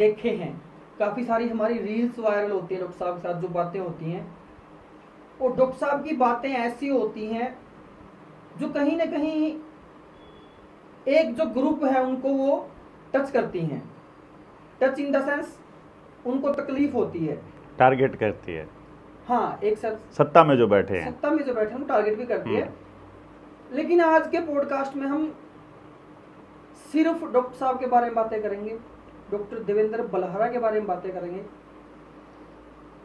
देखे हैं, काफ़ी सारी हमारी रील्स वायरल होती है डॉक्टर साहब के साथ जो बातें होती हैं, और डॉक्टर साहब की बातें ऐसी होती हैं जो कहीं ना कहीं एक जो ग्रुप है उनको वो टच करती हैं। टच इन द सेंस उनको तकलीफ होती है, टारगेट करती है। हाँ, एक सत्ता में जो बैठे हैं, सत्ता में जो बैठे हैं उनको टारगेट भी करती है। लेकिन आज के पॉडकास्ट में हम सिर्फ डॉक्टर साहब के बारे में बातें करेंगे, डॉक्टर देवेंद्र बलहरा के बारे में बातें करेंगे।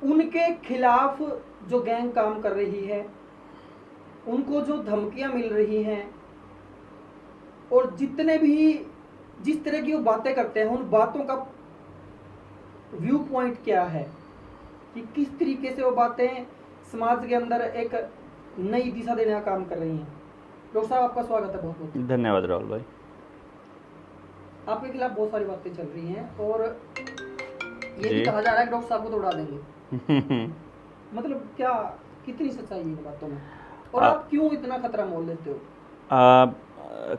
उनके खिलाफ जो गैंग काम कर रही है, उनको जो धमकियां मिल रही हैं, और जितने भी जिस तरह की वो बातें करते हैं, उन बातों का व्यू पॉइंट क्या है, कि किस तरीके से वो बातें समाज के अंदर एक नई दिशा देने का काम कर रही हैं। डॉक्टर साहब, आपका स्वागत है बहुत बहुत। धन्यवाद राहुल भाई। आपके खिलाफ बहुत सारी बातें चल रही हैं, और ये भी कहा जा रहा है कि डॉक्टर साहब को तो उड़ा देंगे। मतलब क्या, कितनी सच्चाई है इन बातों में, और आप क्यों इतना खतरा मोल लेते हो?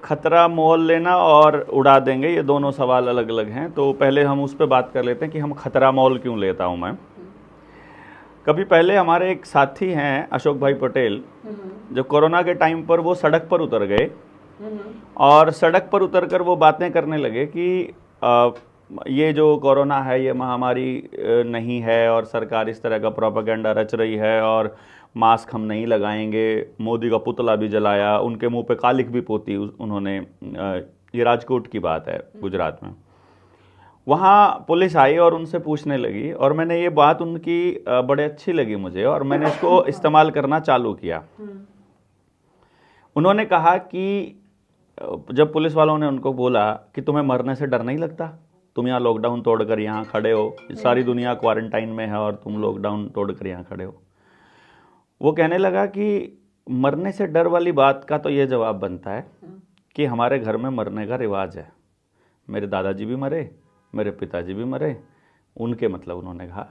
खतरा मोल लेना और उड़ा देंगे, ये दोनों सवाल अलग अलग हैं। तो पहले हम उस पर बात कर लेते हैं कि हम खतरा मोल क्यों लेता हूं मैं। कभी पहले हमारे एक साथी हैं अशोक भाई पटेल, जो कोरोना के टाइम पर वो सड़क पर उतर गए, और सड़क पर उतरकर वो बातें करने लगे कि ये जो कोरोना है ये महामारी नहीं है, और सरकार इस तरह का प्रोपेगेंडा रच रही है, और मास्क हम नहीं लगाएंगे। मोदी का पुतला भी जलाया, उनके मुंह पे कालिख भी पोती उन्होंने। ये राजकोट की बात है, गुजरात में। वहाँ पुलिस आई और उनसे पूछने लगी, और मैंने ये बात उनकी बड़े अच्छी लगी मुझे, और मैंने इसको इस्तेमाल करना चालू किया। उन्होंने कहा कि जब पुलिस वालों ने उनको बोला कि तुम्हें मरने से डर नहीं लगता, तुम यहाँ लॉकडाउन तोड़कर यहाँ खड़े हो, सारी दुनिया क्वारंटाइन में है और तुम लॉकडाउन तोड़कर यहाँ खड़े हो। वो कहने लगा कि मरने से डर वाली बात का तो ये जवाब बनता है कि हमारे घर में मरने का रिवाज है। मेरे दादाजी भी मरे, मेरे पिताजी भी मरे, उनके मतलब उन्होंने कहा,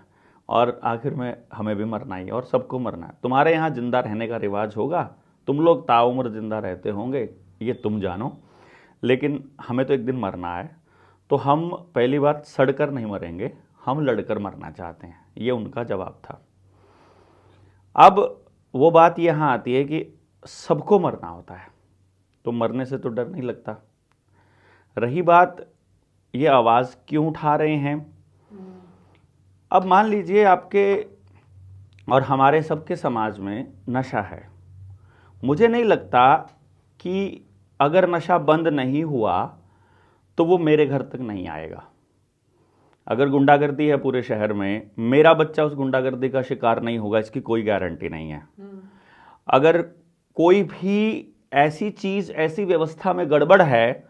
और आखिर में हमें भी मरना ही, और सबको मरना है। तुम्हारे यहाँ जिंदा रहने का रिवाज होगा, तुम लोग ताउम्र जिंदा रहते होंगे, ये तुम जानो, लेकिन हमें तो एक दिन मरना है। तो हम पहली बात सड़कर नहीं मरेंगे, हम लड़कर मरना चाहते हैं। ये उनका जवाब था। अब वो बात यहाँ आती है कि सबको मरना होता है, तो मरने से तो डर नहीं लगता। रही बात ये आवाज़ क्यों उठा रहे हैं, अब मान लीजिए आपके और हमारे सबके समाज में नशा है। मुझे नहीं लगता कि अगर नशा बंद नहीं हुआ तो वो मेरे घर तक नहीं आएगा। अगर गुंडागर्दी है पूरे शहर में, मेरा बच्चा उस गुंडागर्दी का शिकार नहीं होगा, इसकी कोई गारंटी नहीं है। अगर कोई भी ऐसी चीज़, ऐसी व्यवस्था में गड़बड़ है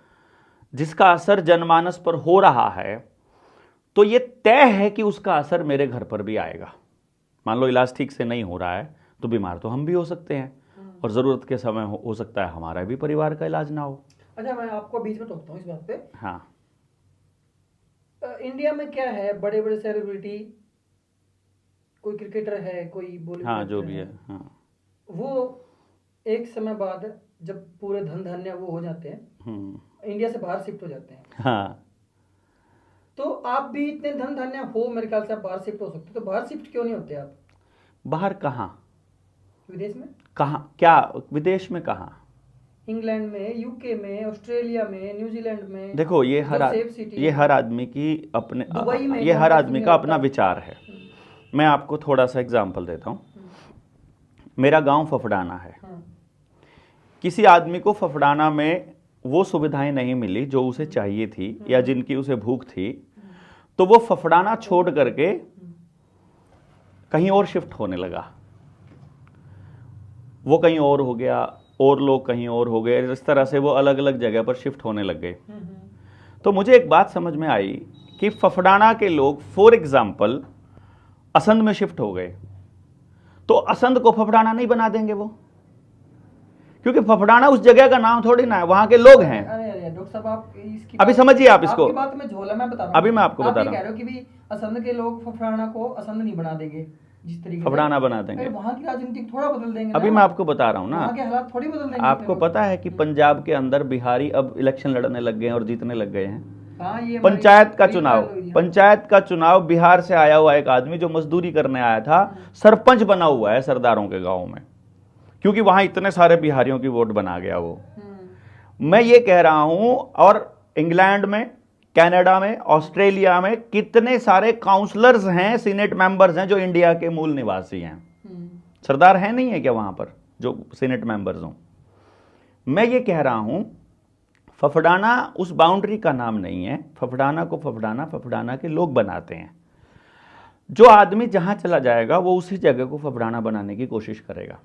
जिसका असर जनमानस पर हो रहा है, तो ये तय है कि उसका असर मेरे घर पर भी आएगा। मान लो इलाज ठीक से नहीं हो रहा है, तो बीमार तो हम भी हो सकते हैं, और ज़रूरत के समय हो सकता है हमारा भी परिवार का इलाज ना हो। अच्छा, मैं आपको बीच में टोकता हूँ इस बात पे। हाँ, इंडिया में क्या है, बड़े बड़े सेलिब्रिटी, कोई क्रिकेटर है, कोई बॉलीवुड, हाँ, जो भी है, हाँ, वो एक समय बाद जब पूरे धन धान्य वो हो जाते हैं, इंडिया से बाहर शिफ्ट हो जाते हैं। हाँ। तो आप भी इतने धन धान्य हो, मेरे ख्याल से आप बाहर शिफ्ट हो सकते, तो बाहर शिफ्ट क्यों नहीं होते आप? बाहर कहाँ? विदेश में? कहाँ? क्या विदेश में कहाँ? इंग्लैंड में, यूके में, ऑस्ट्रेलिया में, न्यूजीलैंड में। देखो, ये हर आदमी की अपने, ये हर आदमी का अपना विचार है। मैं आपको थोड़ा सा एग्जांपल देता हूँ। मेरा गांव फफड़ाना है। किसी आदमी को फफड़ाना में वो सुविधाएं नहीं मिली जो उसे चाहिए थी, या जिनकी उसे भूख थी, तो वो फफड़ाना छोड़ करके कहीं और शिफ्ट होने लगा। वो कहीं और हो गया, और लोग कहीं और हो गए, इस तरह से वो अलग अलग जगह पर शिफ्ट होने लग गए। तो मुझे एक बात समझ में आई कि फफड़ाना के लोग फॉर एग्जाम्पल असंध में शिफ्ट हो गए, तो असंध को फफड़ाना नहीं बना देंगे वो, क्योंकि फफड़ाना उस जगह का नाम थोड़ी ना है, वहां के लोग हैं। अरे डॉक्टर साहब, आप इसकी अभी समझिए आप इसको। आपकी बात में झोल है, मैं बता रहा हूं। अभी मैं आपको बता रहा हूं। आप कह रहे हो कि भी असंध के लोग फफड़ाना को असंध नहीं बना देंगे, जिस तरीके से फफड़ाना बना देंगे, वहां की राजनीति थोड़ा बदल देंगे। अभी मैं आपको बता रहा हूं ना, वहां के हालात थोड़ी बदल देंगे। आपको पता है कि पंजाब के अंदर बिहारी अब इलेक्शन लड़ने लग गए हैं और जीतने लग गए हैं। हाँ, ये पंचायत का हमारी चुनाव, trial हुई है। पंचायत का चुनाव, बिहार से आया हुआ एक आदमी जो मजदूरी करने आया था, सरपंच बना हुआ है सरदारों के गांव में, क्योंकि वहां इतने सारे बिहारियों की वोट बना गया वो। मैं ये कह रहा हूं, और इंग्लैंड में, कनाडा में, ऑस्ट्रेलिया में कितने सारे काउंसलर्स हैं, सीनेट मेंबर्स हैं जो इंडिया के मूल निवासी हैं। सरदार है नहीं है क्या वहां पर जो सीनेट मेंबर्स हों? मैं ये कह रहा हूं, फफड़ाना उस बाउंड्री का नाम नहीं है। फफड़ाना को फफड़ाना के लोग बनाते हैं। जो आदमी जहां चला जाएगा वो उसी जगह को फफड़ाना बनाने की कोशिश करेगा।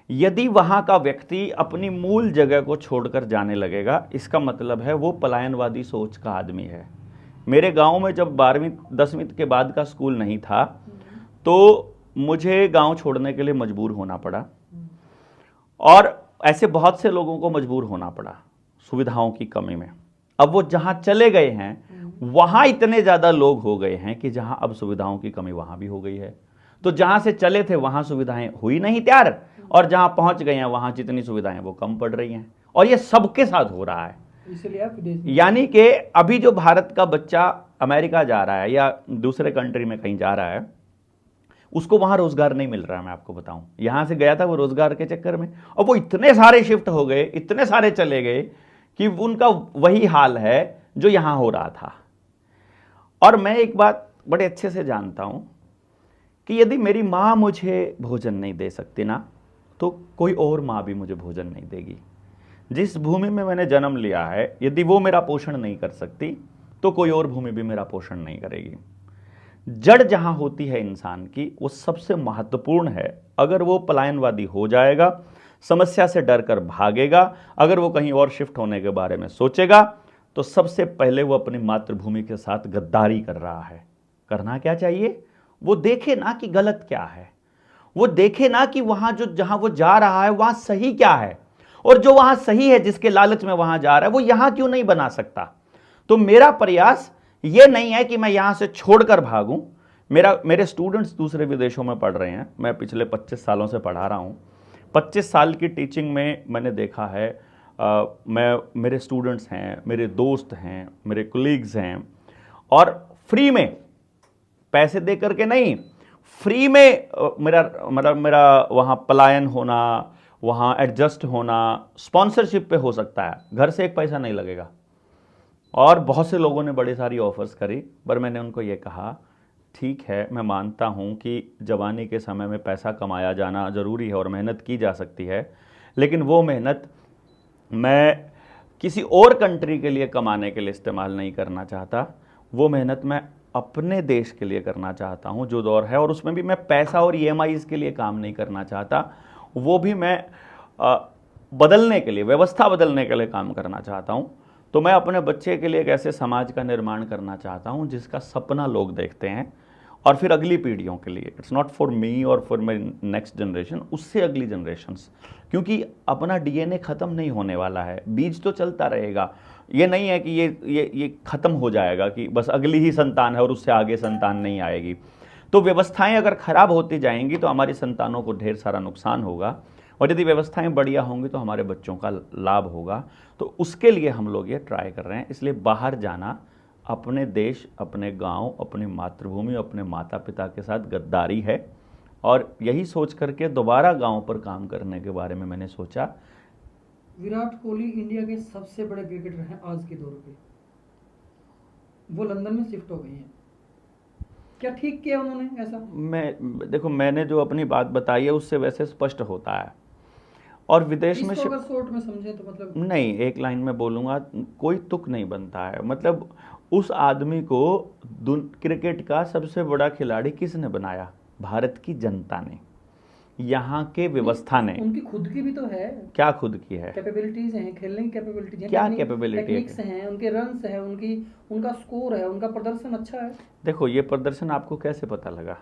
यदि वहां का व्यक्ति अपनी मूल जगह को छोड़कर जाने लगेगा, इसका मतलब है वो पलायनवादी सोच का आदमी है। मेरे गांव में जब 12वीं 10वीं के बाद का स्कूल नहीं था तो मुझे गांव छोड़ने के लिए मजबूर होना पड़ा, और ऐसे बहुत से लोगों को मजबूर होना पड़ा सुविधाओं की कमी में। अब वो जहां चले गए हैं वहां इतने ज्यादा लोग हो गए हैं कि जहां अब सुविधाओं की कमी वहां भी हो गई है। तो जहां से चले थे वहां सुविधाएं हुई नहीं तैयार, और जहां पहुंच गए हैं वहां जितनी सुविधाएं वो कम पड़ रही हैं, और ये सबके साथ हो रहा है। इसलिए आप विदेश में- यानी कि अभी जो भारत का बच्चा अमेरिका जा रहा है या दूसरे कंट्री में कहीं जा रहा है, उसको वहां रोजगार नहीं मिल रहा है। मैं आपको बताऊं, यहां से गया था वो रोजगार के चक्कर में, और वो इतने सारे शिफ्ट हो गए, इतने सारे चले गए कि उनका वही हाल है जो यहां हो रहा था। और मैं एक बात बड़े अच्छे से जानता हूं कि यदि मेरी मां मुझे भोजन नहीं दे सकती ना, तो कोई और मां भी मुझे भोजन नहीं देगी। जिस भूमि में मैंने जन्म लिया है, यदि वो मेरा पोषण नहीं कर सकती तो कोई और भूमि भी मेरा पोषण नहीं करेगी। जड़ जहां होती है इंसान की, वो सबसे महत्वपूर्ण है। अगर वो पलायनवादी हो जाएगा, समस्या से डरकर भागेगा, अगर वो कहीं और शिफ्ट होने के बारे में सोचेगा, तो सबसे पहले वो अपनी मातृभूमि के साथ गद्दारी कर रहा है। करना क्या चाहिए? वो देखे ना कि गलत क्या है, वो देखे ना कि वहां जहां वो जा रहा है वहां सही क्या है, और जो वहां सही है, जिसके लालच में वहां जा रहा है, वो यहां क्यों नहीं बना सकता। तो मेरा प्रयास ये नहीं है कि मैं यहां से छोड़कर भागूं। मेरे स्टूडेंट्स दूसरे विदेशों में पढ़ रहे हैं, मैं पिछले 25 सालों से पढ़ा रहा हूं। 25 साल की टीचिंग में मैंने देखा है, मेरे स्टूडेंट्स हैं, मेरे दोस्त हैं, मेरे कोलीग्स हैं, और फ्री में, पैसे दे करके नहीं, फ्री में मेरा वहाँ पलायन होना, वहाँ एडजस्ट होना स्पॉन्सरशिप पे हो सकता है, घर से एक पैसा नहीं लगेगा। और बहुत से लोगों ने बड़ी सारी ऑफर्स करी, पर मैंने उनको ये कहा, ठीक है, मैं मानता हूँ कि जवानी के समय में पैसा कमाया जाना ज़रूरी है और मेहनत की जा सकती है, लेकिन वो मेहनत मैं किसी और कंट्री के लिए कमाने के लिए इस्तेमाल नहीं करना चाहता। वो मेहनत मैं अपने देश के लिए करना चाहता हूँ जो दौर है, और उसमें भी मैं पैसा और EMIs के लिए काम नहीं करना चाहता, वो भी मैं बदलने के लिए, व्यवस्था बदलने के लिए काम करना चाहता हूँ। तो मैं अपने बच्चे के लिए एक ऐसे समाज का निर्माण करना चाहता हूँ जिसका सपना लोग देखते हैं, और फिर अगली पीढ़ियों के लिए, इट्स नॉट फॉर मी और फॉर माई नेक्स्ट जनरेशन, उससे अगली जनरेशन्स, क्योंकि अपना DNA ख़त्म नहीं होने वाला है, बीज तो चलता रहेगा। ये नहीं है कि ये ख़त्म हो जाएगा कि बस अगली ही संतान है और उससे आगे संतान नहीं आएगी। तो व्यवस्थाएं अगर ख़राब होती जाएंगी तो हमारी संतानों को ढेर सारा नुकसान होगा, और यदि व्यवस्थाएं बढ़िया होंगी तो हमारे बच्चों का लाभ होगा। तो उसके लिए हम लोग ये ट्राई कर रहे हैं। इसलिए बाहर जाना अपने देश, अपने गांव, अपनी मातृभूमि, अपने माता पिता के साथ गद्दारी है, और यही सोच करके दोबारा गांव पर काम करने के बारे में मैंने सोचा। विराट कोहली इंडिया के सबसे बड़े क्रिकेटर हैं आज के दौर पे, वो लंदन में शिफ्ट हो गए हैं, क्या ठीक किया उन्होंने ऐसा? देखो, मैंने जो अपनी बात बताई है उससे वैसे स्पष्ट होता है। और विदेश में इसको अगर शॉर्ट में समझे तो मतलब नहीं, एक लाइन में बोलूँगा, कोई तुक नहीं बनता है। मतलब उस आदमी को क्रिकेट का सबसे बड़ा खिलाड़ी किसने बनाया? भारत की जनता ने, यहाँ के व्यवस्था ने। उनकी खुद की भी तो है। क्या खुद की है? कैपेबिलिटीज हैं, खेलने की कैपेबिलिटीज हैं, क्या कैपेबिलिटी है? टेक्निक्स हैं, उनके रन्स हैं, उनका स्कोर है, उनका प्रदर्शन अच्छा है। देखो, ये प्रदर्शन आपको कैसे पता लगा?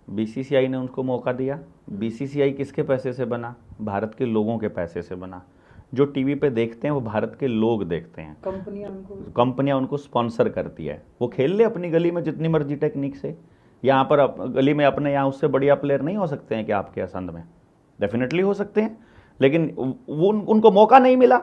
BCCI ने उनको मौका दिया। BCCI किसके पैसे से बना? भारत के लोगों के पैसे से बना। जो टीवी पे देखते हैं वो भारत के लोग देखते हैं। कंपनियां उनको स्पॉन्सर करती है। वो खेल ले अपनी गली में जितनी मर्जी टेक्निक से। यहाँ पर गली में अपने यहाँ उससे बढ़िया प्लेयर नहीं हो सकते हैं कि आपके असंध में? डेफिनेटली हो सकते हैं, लेकिन वो उनको मौका नहीं मिला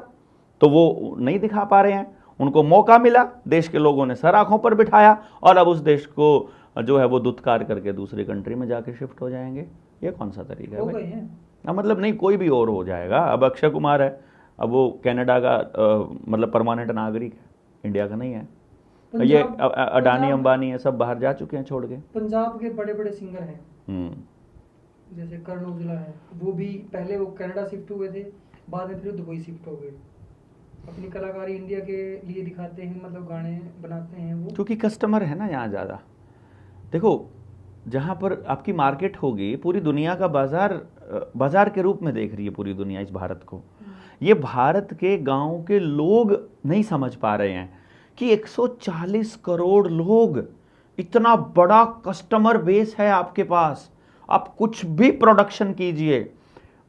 तो वो नहीं दिखा पा रहे हैं। उनको मौका मिला, देश के लोगों ने सर आंखों पर बिठाया और अब उस देश को जो है वो दुत्कार करके दूसरी कंट्री में जाके शिफ्ट हो जाएंगे। ये कौन सा तरीका है हो भाई? गए हैं। मतलब नहीं, कोई भी और हो जाएगा। अब अक्षय कुमार है, अब वो कनाडा का मतलब परमानेंट नागरिक है, इंडिया का नहीं है। ये अडानी अंबानी है, सब बाहर जा चुके हैं छोड़ के। पंजाब के बड़े बड़े सिंगर हैं, जैसे करण औजला है, वो भी पहले वो कनाडा शिफ्ट हुए थे, बाद में फिर दुबई शिफ्ट हो गए। अपनी कलाकारी इंडिया के लिए दिखाते हैं, मतलब गाने बनाते हैं वो, क्योंकि कस्टमर है ना यहाँ ज़्यादा। देखो, जहाँ पर आपकी मार्केट होगी, पूरी दुनिया का बाजार के रूप में देख रही है पूरी दुनिया इस भारत को। ये भारत के गांव के लोग नहीं समझ पा रहे हैं कि 140 करोड़ लोग, इतना बड़ा कस्टमर बेस है आपके पास। आप कुछ भी प्रोडक्शन कीजिए,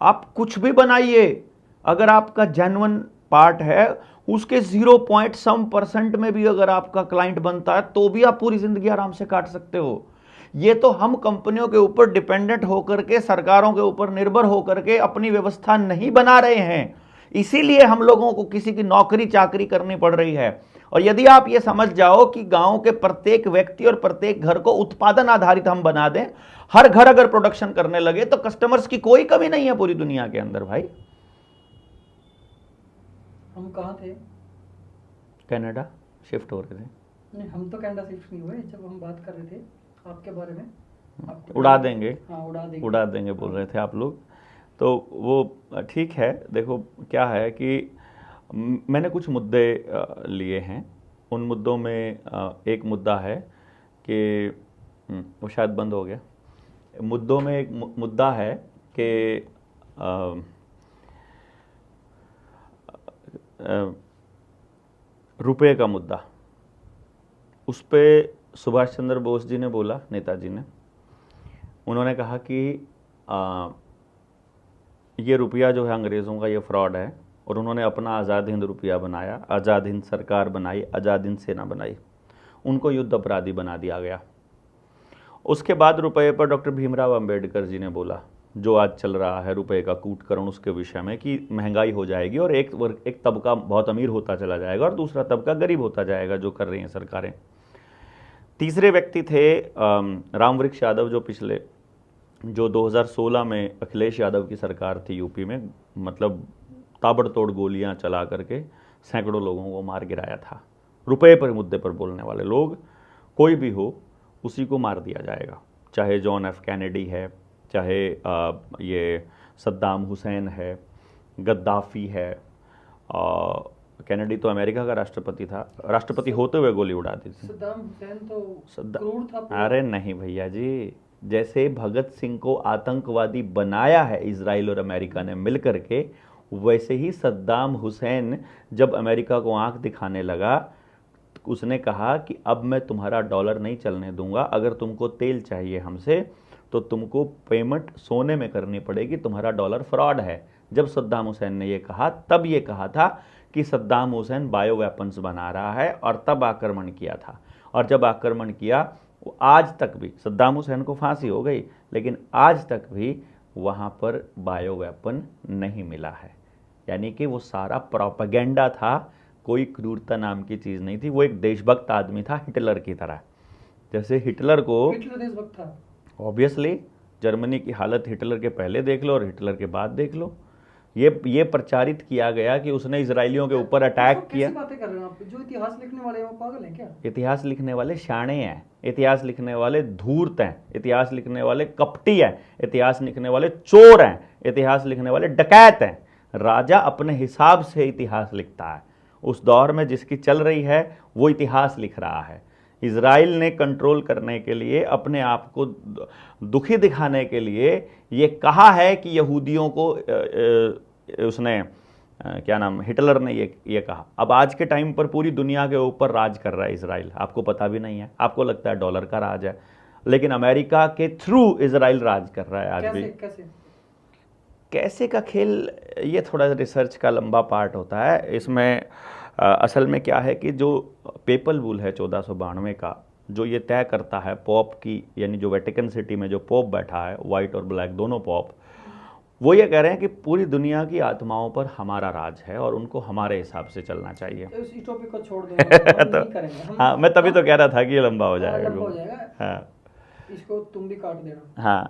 आप कुछ भी बनाइए, अगर आपका जेन्युइन पार्ट है, उसके 0.some% में भी अगर आपका क्लाइंट बनता है तो भी आप पूरी जिंदगी आराम से काट सकते हो। ये तो हम कंपनियों के ऊपर डिपेंडेंट होकर के, सरकारों के ऊपर निर्भर होकर के अपनी व्यवस्था नहीं बना रहे हैं, इसीलिए हम लोगों को किसी की नौकरी चाकरी करनी पड़ रही है। और यदि आप ये समझ जाओ कि गांव के प्रत्येक व्यक्ति और प्रत्येक घर को उत्पादन आधारित हम बना दें, हर घर अगर प्रोडक्शन करने लगे, तो कस्टमर्स की कोई कमी नहीं है पूरी दुनिया के अंदर भाई। हम कहाँ थे? कनाडा शिफ्ट हो रहे थे। नहीं, हम तो कनाडा शिफ्ट नहीं हुए, जब हम बात कर रहे थे आपके बारे में। उड़ा देंगे, हाँ, उड़ा देंगे बोल रहे थे आप लोग, तो वो ठीक है। देखो क्या है कि मैंने कुछ मुद्दे लिए हैं। उन मुद्दों में एक मुद्दा है कि वो शायद बंद हो गया। मुद्दों में एक मुद्दा है कि रुपए का मुद्दा। उस पर सुभाष चंद्र बोस जी ने बोला, नेताजी ने, उन्होंने कहा कि ये रुपया जो है अंग्रेज़ों का, ये फ्रॉड है, और उन्होंने अपना आज़ाद हिंद रुपया बनाया, आज़ाद हिंद सरकार बनाई, आज़ाद हिंद सेना बनाई, उनको युद्ध अपराधी बना दिया गया। उसके बाद रुपये पर डॉक्टर भीमराव अंबेडकर जी ने बोला, जो आज चल रहा है रुपये का कूटकरण, उसके विषय में कि महंगाई हो जाएगी और एक तबका बहुत अमीर होता चला जाएगा और दूसरा तबका गरीब होता जाएगा, जो कर रही हैं सरकारें। तीसरे व्यक्ति थे रामवृक्ष यादव, जो 2016 में अखिलेश यादव की सरकार थी यूपी में, मतलब ताबड़तोड़ गोलियां चला करके सैकड़ों लोगों को मार गिराया था। रुपये पर मुद्दे पर बोलने वाले लोग, कोई भी हो, उसी को मार दिया जाएगा, चाहे जॉन एफ कैनेडी है, चाहे ये सद्दाम हुसैन है, गद्दाफ़ी है। कैनेडी तो अमेरिका का राष्ट्रपति था, राष्ट्रपति होते हुए गोली उड़ा दी थी। सद्दाम हुसैन तो क्रूर था। अरे नहीं भैया जी, जैसे भगत सिंह को आतंकवादी बनाया है इजराइल और अमेरिका ने मिलकर के, वैसे ही सद्दाम हुसैन जब अमेरिका को आंख दिखाने लगा, उसने कहा कि अब मैं तुम्हारा डॉलर नहीं चलने दूंगा, अगर तुमको तेल चाहिए हमसे तो तुमको पेमेंट सोने में करनी पड़ेगी, तुम्हारा डॉलर फ्रॉड है। जब सद्दाम हुसैन ने ये कहा, तब ये कहा था कि सद्दाम हुसैन बायो वेपन्स बना रहा है, और तब आक्रमण किया था। और जब आक्रमण किया, आज तक भी सद्दाम हुसैन को फांसी हो गई, लेकिन आज तक भी वहाँ पर बायो वेपन नहीं मिला है। यानी कि वो सारा प्रोपेगेंडा था, कोई क्रूरता नाम की चीज़ नहीं थी। वो एक देशभक्त आदमी था, हिटलर की तरह। जैसे हिटलर देशभक्त था, ऑब्वियसली जर्मनी की हालत हिटलर के पहले देख लो और हिटलर के बाद देख लो। ये प्रचारित किया गया कि उसने इजरायलियों के ऊपर अटैक किया। कैसी बातें कर रहे हो आप? जो इतिहास लिखने वाले हैं वो पागल हैं क्या? इतिहास लिखने वाले शाणे हैं, इतिहास लिखने वाले धूर्त हैं, इतिहास लिखने वाले कपटी हैं, इतिहास लिखने वाले चोर हैं, इतिहास लिखने वाले डकैत हैं। राजा अपने हिसाब से इतिहास लिखता है, उस दौर में जिसकी चल रही है वो इतिहास लिख रहा है। इजराइल ने कंट्रोल करने के लिए, अपने आप को दुखी दिखाने के लिए ये कहा है कि यहूदियों को उसने क्या नाम, हिटलर ने ये कहा। अब आज के टाइम पर पूरी दुनिया के ऊपर राज कर रहा है इजराइल, आपको पता भी नहीं है, आपको लगता है डॉलर का राज है, लेकिन अमेरिका के थ्रू इजराइल राज कर रहा है आज भी। कैसे का खेल, ये थोड़ा रिसर्च का लंबा पार्ट होता है। इसमें असल में क्या है कि जो पेपल बुल है 1492 का, जो ये तय करता है पॉप की, यानी जो वेटिकन सिटी में जो पॉप बैठा है, वाइट और ब्लैक दोनों पॉप, वो ये कह रहे हैं कि पूरी दुनिया की आत्माओं पर हमारा राज है और उनको हमारे हिसाब से चलना चाहिए। तो इस टॉपिक को छोड़ दो, हम नहीं करेंगे हम। हाँ, मैं तभी तो कह रहा था कि ये लंबा हो जाएगा। लंबा हो जाएगा। हाँ इसको तुम भी काट देना। हाँ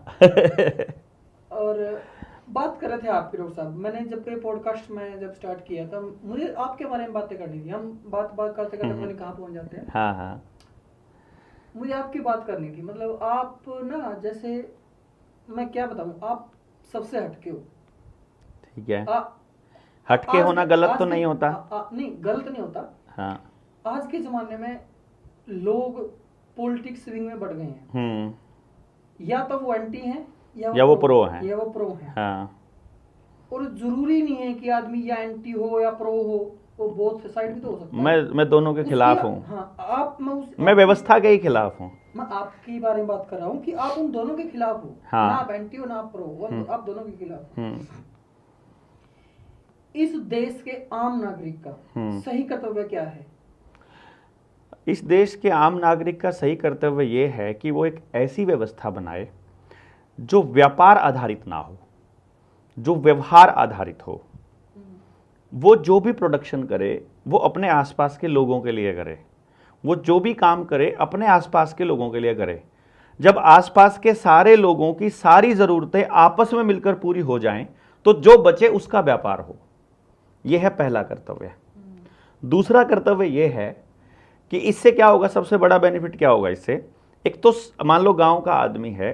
और बात कर रहे थे आप फिरोज साहब, मैंने जब ये पॉडकास्ट में जब स्टार्ट किया था, मुझे आपके बारे में बातें करनी थी। हम बात करते करते मैंने कहाँ पहुंच जाते हैं। हाँ हाँ मुझे आपकी बात करनी थी। मतलब आप ना, जैसे मैं क्या बताऊं, आप सबसे हटके हो। ठीक है, हटके होना गलत तो नहीं होता। नहीं, गलत नहीं होता। हाँ, आज के जमाने में लोग पॉलिटिक्स स्विंग में बढ़ गए हैं। या तो वो एंटी हैं या वो प्रो हैं। या वो प्रो हैं। हाँ, और जरूरी नहीं है कि आदमी या एंटी हो या प्रो हो, वो बोथ साइड भी तो हो सकता है। मैं दोनों के खिलाफ हूँ। हाँ, मैं व्यवस्था के ही खिलाफ हूँ। मैं आपके बारे में बात कर रहा हूँ कि आप उन दोनों के खिलाफ हो। हाँ। ना आप एंटी हो ना आप प्रो हो, आप दोनों के खिलाफ हो। इस देश के आम नागरिक का सही कर्तव्य क्या है? इस देश के आम नागरिक का सही कर्तव्य ये है कि वो एक ऐसी व्यवस्था बनाए जो व्यापार आधारित ना हो, जो व्यवहार आधारित हो। वो जो भी प्रोडक्शन करे वो अपने आसपास के लोगों के लिए करे, वो जो भी काम करे अपने आसपास के लोगों के लिए करे। जब आसपास के सारे लोगों की सारी ज़रूरतें आपस में मिलकर पूरी हो जाएं तो जो बचे उसका व्यापार हो। यह है पहला कर्तव्य। दूसरा कर्तव्य यह है कि इससे क्या होगा, सबसे बड़ा बेनिफिट क्या होगा इससे। एक तो मान लो गांव का आदमी है,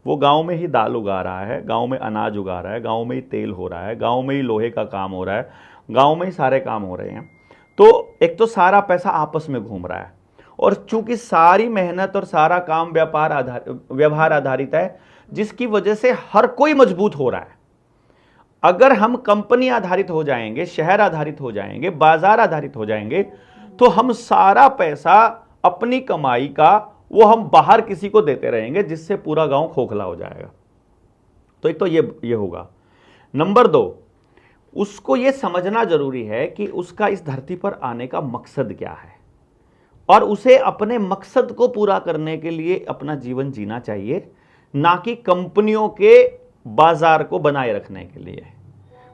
वो गांव में ही दाल उगा रहा है, गांव में अनाज उगा रहा है, गांव में ही तेल हो रहा है, गांव में ही लोहे का काम हो रहा है, गांव में ही सारे काम हो रहे हैं। तो एक तो सारा पैसा आपस में घूम रहा है, और चूंकि सारी मेहनत और सारा काम व्यवहार आधारित है, जिसकी वजह से हर कोई मजबूत हो रहा है। अगर हम कंपनी आधारित हो जाएंगे, शहर आधारित हो जाएंगे, बाजार आधारित हो जाएंगे, तो हम सारा पैसा अपनी कमाई का वो हम बाहर किसी को देते रहेंगे, जिससे पूरा गांव खोखला हो जाएगा। तो एक तो ये होगा। नंबर 2, उसको ये समझना जरूरी है कि उसका इस धरती पर आने का मकसद क्या है, और उसे अपने मकसद को पूरा करने के लिए अपना जीवन जीना चाहिए, ना कि कंपनियों के बाजार को बनाए रखने के लिए।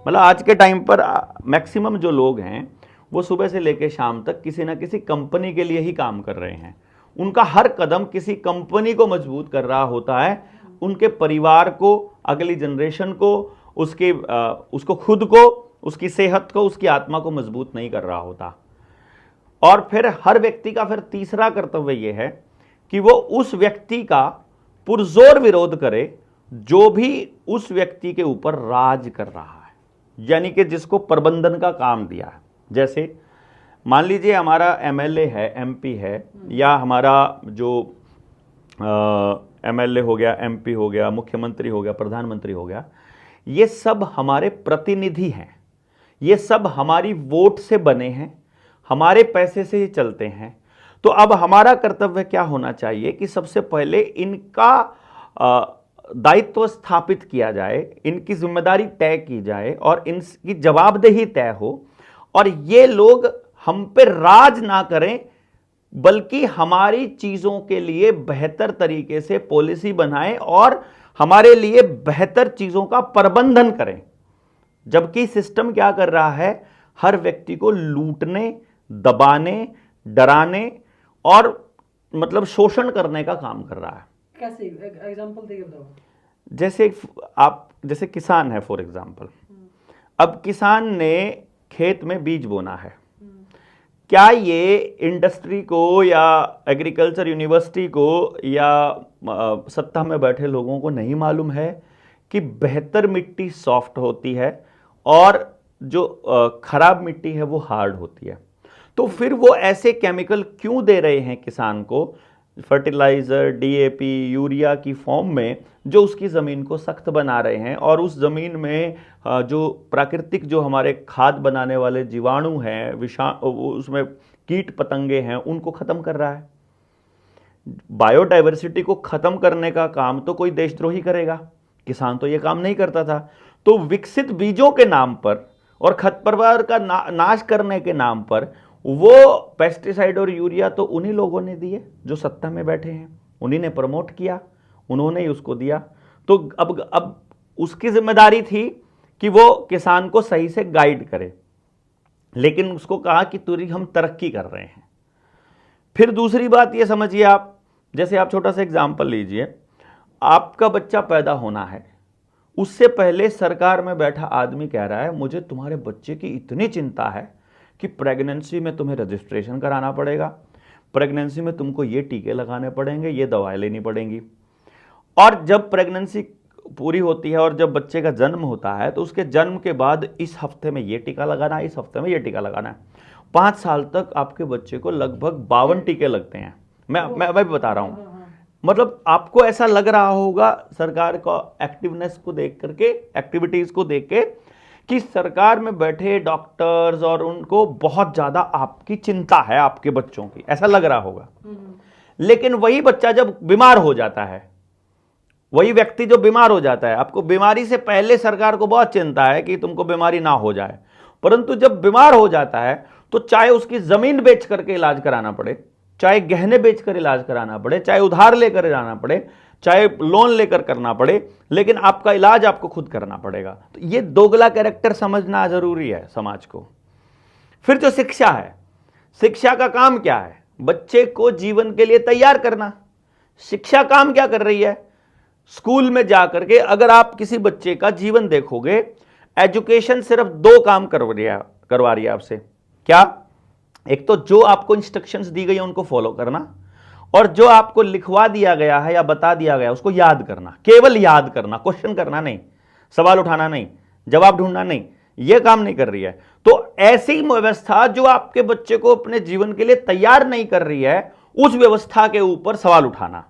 मतलब आज के टाइम पर मैक्सिमम जो लोग हैं वो सुबह से लेकर शाम तक किसी ना किसी कंपनी के लिए ही काम कर रहे हैं। उनका हर कदम किसी कंपनी को मजबूत कर रहा होता है, उनके परिवार को, अगली जनरेशन को, उसको खुद को, उसकी सेहत को, उसकी आत्मा को मजबूत नहीं कर रहा होता। और फिर हर व्यक्ति का फिर तीसरा कर्तव्य यह है कि वो उस व्यक्ति का पुरजोर विरोध करे जो भी उस व्यक्ति के ऊपर राज कर रहा है, यानी कि जिसको प्रबंधन का काम दिया है। जैसे मान लीजिए हमारा एमएलए है, एमपी है, या हमारा जो एमएलए हो गया, एमपी हो गया, मुख्यमंत्री हो गया, प्रधानमंत्री हो गया, ये सब हमारे प्रतिनिधि हैं, ये सब हमारी वोट से बने हैं, हमारे पैसे से ही चलते हैं। तो अब हमारा कर्तव्य क्या होना चाहिए कि सबसे पहले इनका दायित्व स्थापित किया जाए, इनकी जिम्मेदारी तय की जाए और इनकी जवाबदेही तय हो, और ये लोग हम पे राज ना करें, बल्कि हमारी चीजों के लिए बेहतर तरीके से पॉलिसी बनाएं और हमारे लिए बेहतर चीजों का प्रबंधन करें। जबकि सिस्टम क्या कर रहा है, हर व्यक्ति को लूटने, दबाने, डराने और मतलब शोषण करने का काम कर रहा है। कैसे एग्जांपल देके बताओ। जैसे किसान है फॉर एग्जांपल। अब किसान ने खेत में बीज बोना है, क्या ये इंडस्ट्री को या एग्रीकल्चर यूनिवर्सिटी को या सत्ता में बैठे लोगों को नहीं मालूम है कि बेहतर मिट्टी सॉफ्ट होती है और जो खराब मिट्टी है वो हार्ड होती है? तो फिर वो ऐसे केमिकल क्यों दे रहे हैं किसान को, फर्टिलाइज़र, डीएपी, यूरिया की फॉर्म में, जो उसकी ज़मीन को सख्त बना रहे हैं और उस ज़मीन में जो प्राकृतिक जो हमारे खाद बनाने वाले जीवाणु हैं, उसमें कीट पतंगे हैं, उनको ख़त्म कर रहा है। बायोडाइवर्सिटी को ख़त्म करने का काम तो कोई देशद्रोही करेगा, किसान तो ये काम नहीं करता था। तो विकसित बीजों के नाम पर और खरपतवार का नाश करने के नाम पर वो पेस्टिसाइड और यूरिया तो उन्हीं लोगों ने दिए जो सत्ता में बैठे हैं, उन्हीं ने प्रमोट किया, उन्होंने ही उसको दिया। तो अब उसकी जिम्मेदारी थी कि वो किसान को सही से गाइड करे, लेकिन उसको कहा कि तुरी हम तरक्की कर रहे हैं। फिर दूसरी बात ये समझिए आप, जैसे आप छोटा सा एग्जाम्पल लीजिए, आपका बच्चा पैदा होना है, उससे पहले सरकार में बैठा आदमी कह रहा है मुझे तुम्हारे बच्चे की इतनी चिंता है कि प्रेगनेंसी में तुम्हें रजिस्ट्रेशन कराना पड़ेगा, प्रेगनेंसी में तुमको ये टीके लगाने पड़ेंगे, ये दवाएं लेनी पड़ेंगी। और जब प्रेगनेंसी पूरी होती है और जब बच्चे का जन्म होता है तो उसके जन्म के बाद इस हफ्ते में ये टीका लगाना है, इस हफ्ते में ये टीका लगाना है। 5 साल तक आपके बच्चे को लगभग 52 टीके लगते हैं। मैं भी बता रहा हूँ। मतलब आपको ऐसा लग रहा होगा सरकार को एक्टिवनेस को देख करके, एक्टिविटीज को देख के, कि सरकार में बैठे डॉक्टर्स और उनको बहुत ज्यादा आपकी चिंता है आपके बच्चों की, ऐसा लग रहा होगा। लेकिन वही बच्चा जब बीमार हो जाता है, वही व्यक्ति जो बीमार हो जाता है, आपको बीमारी से पहले सरकार को बहुत चिंता है कि तुमको बीमारी ना हो जाए, परंतु जब बीमार हो जाता है तो चाहे उसकी जमीन बेच करके इलाज कराना पड़े, चाहे गहने बेचकर इलाज कराना पड़े, चाहे उधार लेकर जाना पड़े, चाहे लोन लेकर करना पड़े, लेकिन आपका इलाज आपको खुद करना पड़ेगा। तो ये दोगला कैरेक्टर समझना जरूरी है समाज को। फिर जो शिक्षा है, शिक्षा का काम क्या है? बच्चे को जीवन के लिए तैयार करना। शिक्षा काम क्या कर रही है? स्कूल में जाकर के अगर आप किसी बच्चे का जीवन देखोगे, एजुकेशन सिर्फ 2 काम करवा रही है आपसे। क्या? एक तो जो आपको इंस्ट्रक्शंस दी गई है उनको फॉलो करना, और जो आपको लिखवा दिया गया है या बता दिया गया उसको याद करना, केवल याद करना, क्वेश्चन करना नहीं, सवाल उठाना नहीं, जवाब ढूंढना नहीं, यह काम नहीं कर रही है। तो ऐसी व्यवस्था जो आपके बच्चे को अपने जीवन के लिए तैयार नहीं कर रही है, उस व्यवस्था के ऊपर सवाल उठाना।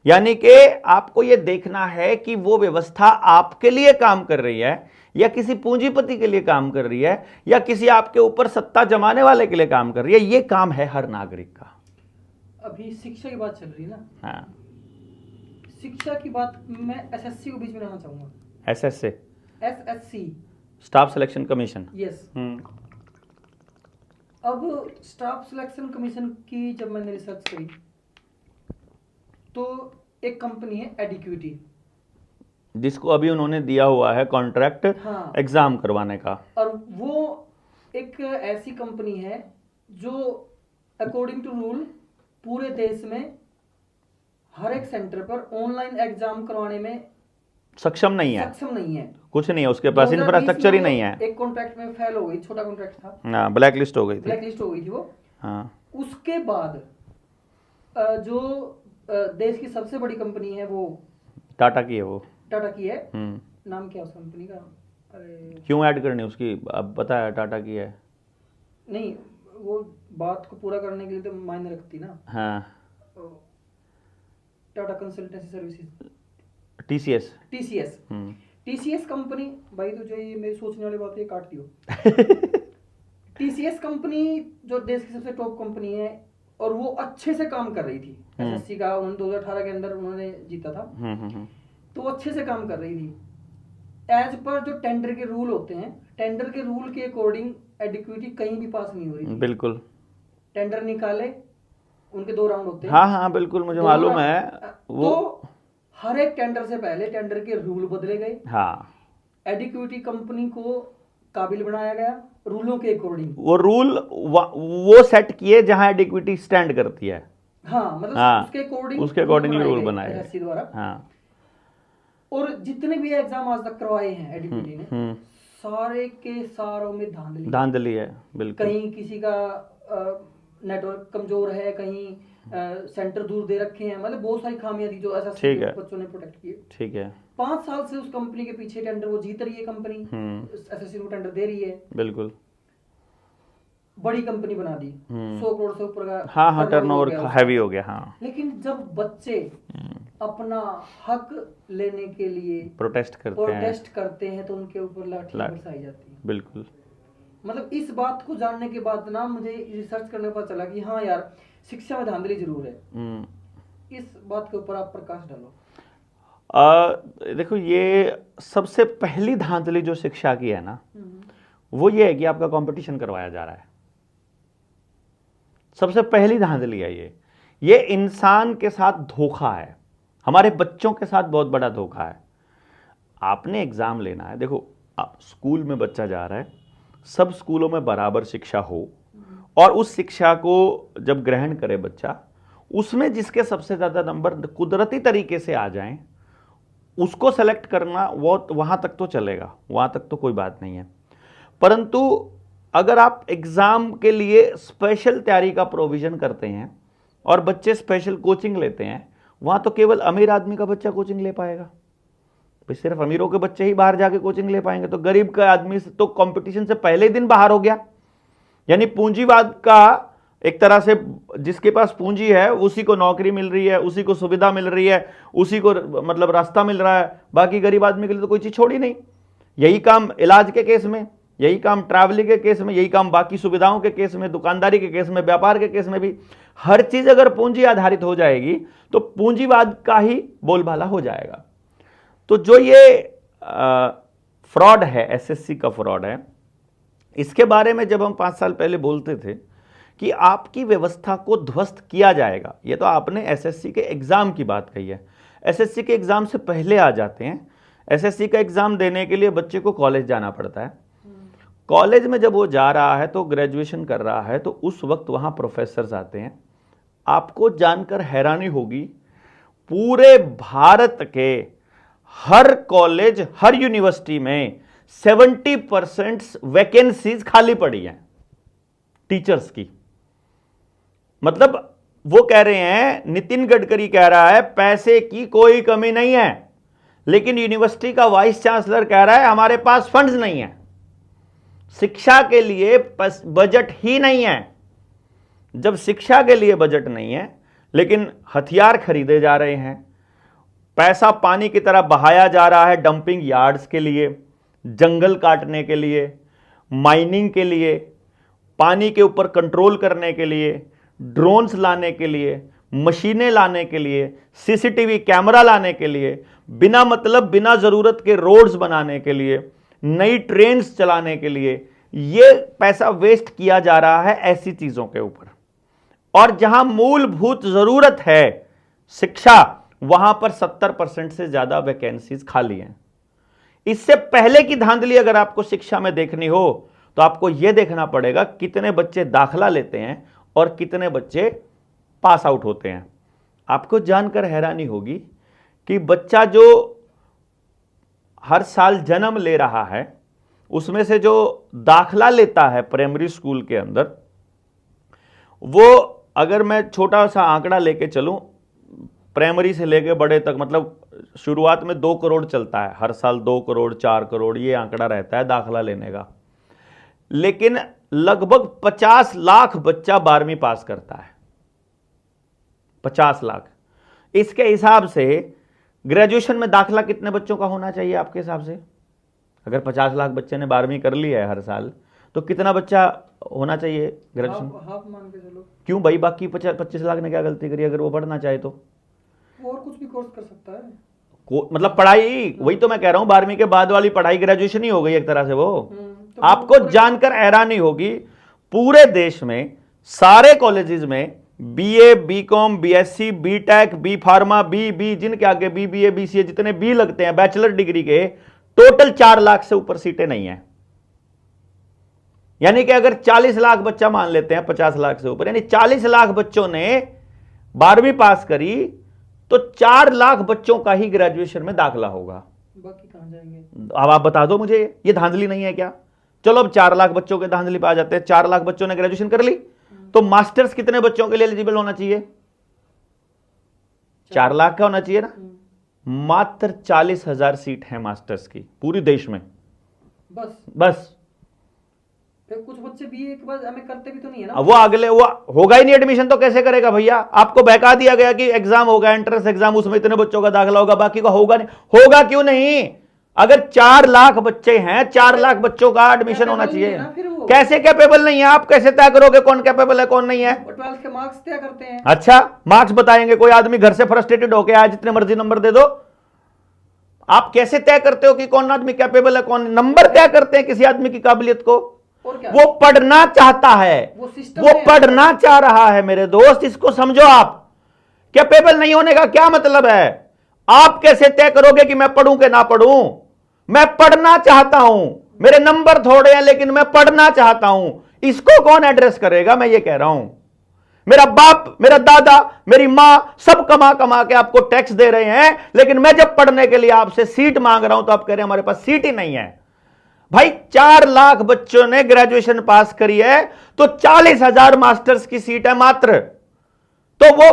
यानी कि आपको यह देखना है कि वो व्यवस्था आपके लिए काम कर रही है या किसी पूंजीपति के लिए काम कर रही है या किसी आपके ऊपर सत्ता जमाने वाले के लिए काम कर रही है। यह काम है हर नागरिक का। अभी शिक्षा की बात चल रही है ना। हाँ, शिक्षा की बात मैं एसएससी को बीच में लाना चाहूंगा। SSC, staff selection commission. Yes. अब स्टाफ सिलेक्शन कमीशन की जब मैंने रिसर्च करी तो एक कंपनी है एडिक्विटी, जिसको अभी उन्होंने दिया हुआ है कॉन्ट्रैक्ट एग्जाम करवाने का। और वो एक ऐसी कंपनी है जो अकॉर्डिंग टू रूल पूरे देश में हर एक सेंटर पर ऑनलाइन एग्जाम करवाने में सक्षम नहीं है, कुछ नहीं है, उसके पास इंफ्रास्ट्रक्चर ही नहीं है। एक कॉन्ट्रैक्ट में फेल हो गई, छोटा कॉन्ट्रैक्ट था, हाँ, ब्लैक लिस्ट हो गई थी वो। हाँ। उसके बाद जो देश की सबसे बड़ी कंपनी है वो टाटा की है। नाम क्या उस कंपनी का? अरे क्यों ऐड करनी उसकी, अब पता है टाटा की है। नहीं, वो बात को पूरा करने के लिए तो मायने रखती ना। हाँ, Tata consultancy services, TCS company. भाई तो जो ये मेरी सोचने वाली बात है काट दियो। टीसीएस कंपनी जो देश की सबसे टॉप कंपनी है और वो अच्छे से काम कर रही थी। एसएससी का 2018 के अंदर उन्होंने जीता था, तो वो अच्छे से काम कर रही थी। एज पर जो टेंडर के रूल होते हैं, टेंडर के रूल के अकॉर्डिंग एडिक्विटी कहीं भी पास नहीं हो रही थी। बिल्कुल। टेंडर निकाले, उनके 2 राउंड होते हैं। हाँ, बिल्कुल मुझे मालूम है वो। तो हर एक टेंडर से पहले टेंडर के रूल बदले गए। हाँ, एडिक्विटी कंपनी को काबिल बनाया गया रूलों के अकॉर्डिंग। वो रूल वो सेट किए जहां एडिक्विटी स्टैंड करती है। हाँ, मतलब उसके अकॉर्डिंग रूल बनाए एसएससी द्वारा। हाँ। और जितने भी एग्जाम आज तक करवाए हैं एडिक्विटी ने, सारे के सारों में धांधली है। बिल्कुल। कहीं किसी का नेटवर्क कमजोर है, कहीं सेंटर दूर दे रखे हैं, मतलब बहुत सारी खामियां थी जो एसएससी के बच्चों ने प्रोटेक्ट किए। ठीक है। 5 साल से उस कंपनी के पीछे टेंडर वो जीत रही है, कंपनी एसएससी को टेंडर दे रही है। बिल्कुल। बड़ी कंपनी बना दी, 100 करोड़ से ऊपर का। हाँ, टर्नओवर हैवी हो गया। हाँ। लेकिन जब बच्चे अपना हक लेने के लिए प्रोटेस्ट करते हैं तो उनके ऊपर लाठी बरसाई जाती है। बिल्कुल। मतलब इस बात को जानने के बाद ना मुझे रिसर्च करने पर चला कि हाँ यार, शिक्षा में धांधली जरूर है। इस बात के ऊपर आप प्रकाश डालो। देखो, ये सबसे पहली धांधली जो शिक्षा की है ना, वो ये है कि आपका कंपटीशन करवाया जा रहा है। सबसे पहली धांधली है ये इंसान के साथ धोखा है, हमारे बच्चों के साथ बहुत बड़ा धोखा है। आपने एग्जाम लेना है। देखो, आप स्कूल में बच्चा जा रहा है, सब स्कूलों में बराबर शिक्षा हो, और उस शिक्षा को जब ग्रहण करे बच्चा, उसमें जिसके सबसे ज्यादा नंबर कुदरती तरीके से आ जाएं, उसको सेलेक्ट करना, वो वहां तक तो चलेगा, वहां तक तो कोई बात नहीं है। परंतु अगर आप एग्जाम के लिए स्पेशल तैयारी का प्रोविजन करते हैं और बच्चे स्पेशल कोचिंग लेते हैं, वहां तो केवल अमीर आदमी का बच्चा कोचिंग ले पाएगा। भाई सिर्फ अमीरों के बच्चे ही बाहर जाके कोचिंग ले पाएंगे, तो गरीब का आदमी तो कंपटीशन से पहले ही दिन बाहर हो गया। यानी पूंजीवाद का एक तरह से, जिसके पास पूंजी है उसी को नौकरी मिल रही है, उसी को सुविधा मिल रही है, उसी को मतलब रास्ता मिल रहा है, बाकी गरीब आदमी के लिए तो कोई चीज छोड़ी नहीं। यही काम इलाज के केस में, यही काम ट्रैवलिंग के केस में, यही काम बाकी सुविधाओं के केस में, दुकानदारी के केस में, व्यापार के केस में भी। हर चीज अगर पूंजी आधारित हो जाएगी तो पूंजीवाद का ही बोलबाला हो जाएगा। तो जो ये फ्रॉड है, एसएससी का फ्रॉड है, इसके बारे में जब हम 5 साल पहले बोलते थे कि आपकी व्यवस्था को ध्वस्त किया जाएगा, ये तो आपने एसएससी के एग्जाम की बात कही है। एसएससी के एग्जाम से पहले आ जाते हैं। एसएससी का एग्जाम देने के लिए बच्चे को कॉलेज जाना पड़ता है। कॉलेज में जब वो जा रहा है, तो ग्रेजुएशन कर रहा है, तो उस वक्त वहां प्रोफेसर्स आते हैं। आपको जानकर हैरानी होगी, पूरे भारत के हर कॉलेज, हर यूनिवर्सिटी में 70% वैकेंसीज खाली पड़ी हैं टीचर्स की। मतलब वो कह रहे हैं, नितिन गडकरी कह रहा है पैसे की कोई कमी नहीं है, लेकिन यूनिवर्सिटी का वाइस चांसलर कह रहा है हमारे पास फंड्स नहीं है, शिक्षा के लिए बजट ही नहीं है। जब शिक्षा के लिए बजट नहीं है, लेकिन हथियार खरीदे जा रहे हैं, पैसा पानी की तरह बहाया जा रहा है डंपिंग यार्ड्स के लिए, जंगल काटने के लिए, माइनिंग के लिए, पानी के ऊपर कंट्रोल करने के लिए, ड्रोन्स लाने के लिए, मशीनें लाने के लिए, सीसीटीवी कैमरा लाने के लिए, बिना मतलब बिना जरूरत के रोड्स बनाने के लिए, नई ट्रेन्स चलाने के लिए, ये पैसा वेस्ट किया जा रहा है ऐसी चीजों के ऊपर। और जहां मूलभूत जरूरत है शिक्षा, वहां पर 70% से ज्यादा वैकेंसीज खाली हैं। इससे पहले की धांधली अगर आपको शिक्षा में देखनी हो, तो आपको यह देखना पड़ेगा कितने बच्चे दाखला लेते हैं और कितने बच्चे पास आउट होते हैं। आपको जानकर हैरानी होगी कि बच्चा जो हर साल जन्म ले रहा है, उसमें से जो दाखला लेता है प्राइमरी स्कूल के अंदर, वो अगर मैं छोटा सा आंकड़ा लेके चलूं, प्राइमरी से लेके बड़े तक, मतलब शुरुआत में 2 करोड़ चलता है, हर साल 2 करोड़ 4 करोड़ ये आंकड़ा रहता है दाखला लेने का। लेकिन लगभग 50 लाख बच्चा 12वीं पास करता है, 50 लाख। इसके हिसाब से ग्रेजुएशन में दाखला कितने बच्चों का होना चाहिए आपके हिसाब से? अगर 50 लाख बच्चे ने 12वीं कर ली है हर साल, तो कितना बच्चा होना चाहिए ग्रेजुएशन? हाफ मान के चलो। क्यों भाई, बाकी 25 लाख ने क्या गलती करी? अगर वो पढ़ना चाहे तो और कुछ भी कोर्स कर सकता है। मतलब पढ़ाई, वही तो मैं कह रहा हूं, 12वीं के बाद वाली पढ़ाई ग्रेजुएशन ही हो गई एक तरह से वो। तो आपको जानकर हैरानी होगी, पूरे देश में सारे कॉलेजेस में BA, BCom, BSc, BTech, B pharma, B जिनके आगे बीबीए, बीसीए जितने बी लगते हैं बैचलर डिग्री के, टोटल 4 लाख से ऊपर सीटें नहीं है। यानी कि अगर 40 लाख बच्चा मान लेते हैं 50 लाख से ऊपर, यानी 40 लाख बच्चों ने 12वीं पास करी, तो 4 लाख बच्चों का ही ग्रेजुएशन में दाखला होगा। बाकी कहां जाएंगे? अब आप बता दो मुझे, ये धांधली नहीं है क्या? चलो अब 4 लाख बच्चों के धांधली पे आ जाते हैं। 4 लाख बच्चों ने ग्रेजुएशन कर ली, तो मास्टर्स कितने बच्चों के लिए एलिजिबल होना चाहिए? 4 लाख का होना चाहिए ना। मात्र 40,000 सीट है मास्टर्स की पूरी देश में, बस। फिर कुछ बच्चे बीए के बाद हमें करते भी तो नहीं है ना। वो अगले, वो होगा ही नहीं एडमिशन, तो कैसे करेगा भैया? आपको बहका दिया गया कि एग्जाम होगा, एंट्रेंस एग्जाम, उसमें इतने बच्चों का दाखला होगा, बाकी का होगा नहीं। होगा क्यों नहीं? अगर 4 लाख बच्चे हैं, 4 लाख बच्चों का एडमिशन होना चाहिए। कैसे कैपेबल नहीं है? आप कैसे तय करोगे कौन कैपेबल है कौन नहीं है? 12th के मार्क्स तय करते हैं। अच्छा, मार्क्स बताएंगे? कोई आदमी घर से फ्रस्ट्रेटेड होके आया, जितने मर्जी नंबर दे दो, आप कैसे तय करते हो कि कौन आदमी कैपेबल है कौन? नंबर तय करते हैं किसी आदमी की काबिलियत को। वो पढ़ना चाहता है, वो पढ़ना चाह रहा है मेरे दोस्त, इसको समझो आप। कैपेबल नहीं होने का क्या मतलब है? आप कैसे तय करोगे कि मैं पढ़ूं कि ना पढ़ूं? मैं पढ़ना चाहता हूं, मेरे नंबर थोड़े हैं लेकिन मैं पढ़ना चाहता हूं, इसको कौन एड्रेस करेगा? मैं ये कह रहा हूं। मेरा बाप, मेरा दादा, मेरी मां सब कमा कमा के आपको टैक्स दे रहे हैं, लेकिन मैं जब पढ़ने के लिए आपसे सीट मांग रहा हूं तो आप कह रहे हैं हमारे पास सीट ही नहीं है। भाई 4 लाख बच्चों ने ग्रेजुएशन पास करी है तो 40,000 मास्टर्स की सीट है मात्र, तो वो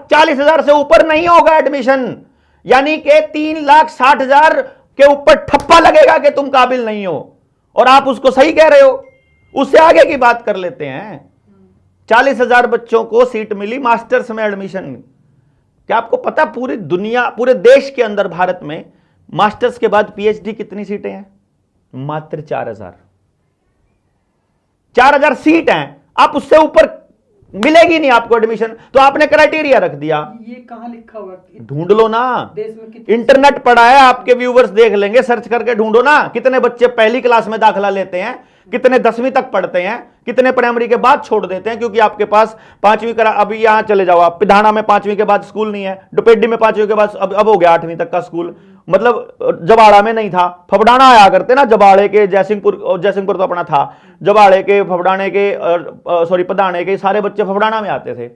40,000 से ऊपर नहीं होगा एडमिशन, यानी कि 3,60,000 के ऊपर ठप्पा लगेगा कि तुम काबिल नहीं हो, और आप उसको सही कह रहे हो। उससे आगे की बात कर लेते हैं। 40,000 बच्चों को सीट मिली मास्टर्स में एडमिशन। क्या आपको पता पूरी दुनिया, पूरे देश के अंदर भारत में मास्टर्स के बाद पीएचडी कितनी सीटें हैं? मात्र 4,000। 4,000 सीट हैं, आप उससे ऊपर मिलेगी नहीं आपको एडमिशन, तो आपने क्राइटेरिया रख दिया। ये कहां लिखा हुआ है? ढूंढ लो ना, देश में कितने इंटरनेट पड़ा है, आपके व्यूवर्स देख लेंगे, सर्च करके ढूंढो ना। कितने बच्चे पहली क्लास में दाखिला लेते हैं, कितने 10वीं तक पढ़ते हैं, कितने प्राइमरी के बाद छोड़ देते हैं क्योंकि आपके पास 5वीं करा। अभी यहां चले जाओ आप, पिधाना में 5वीं के बाद स्कूल नहीं है, डुपेडी में 5वीं के बाद अब हो गया 8वीं तक का स्कूल, मतलब जबाड़ा में नहीं था, फबडाना आया करते ना, जबाड़े के जयसिंहपुर तो अपना था, जबाड़े के, फबडाने के, सॉरी पधाने के सारे बच्चे फबडाना में आते थे,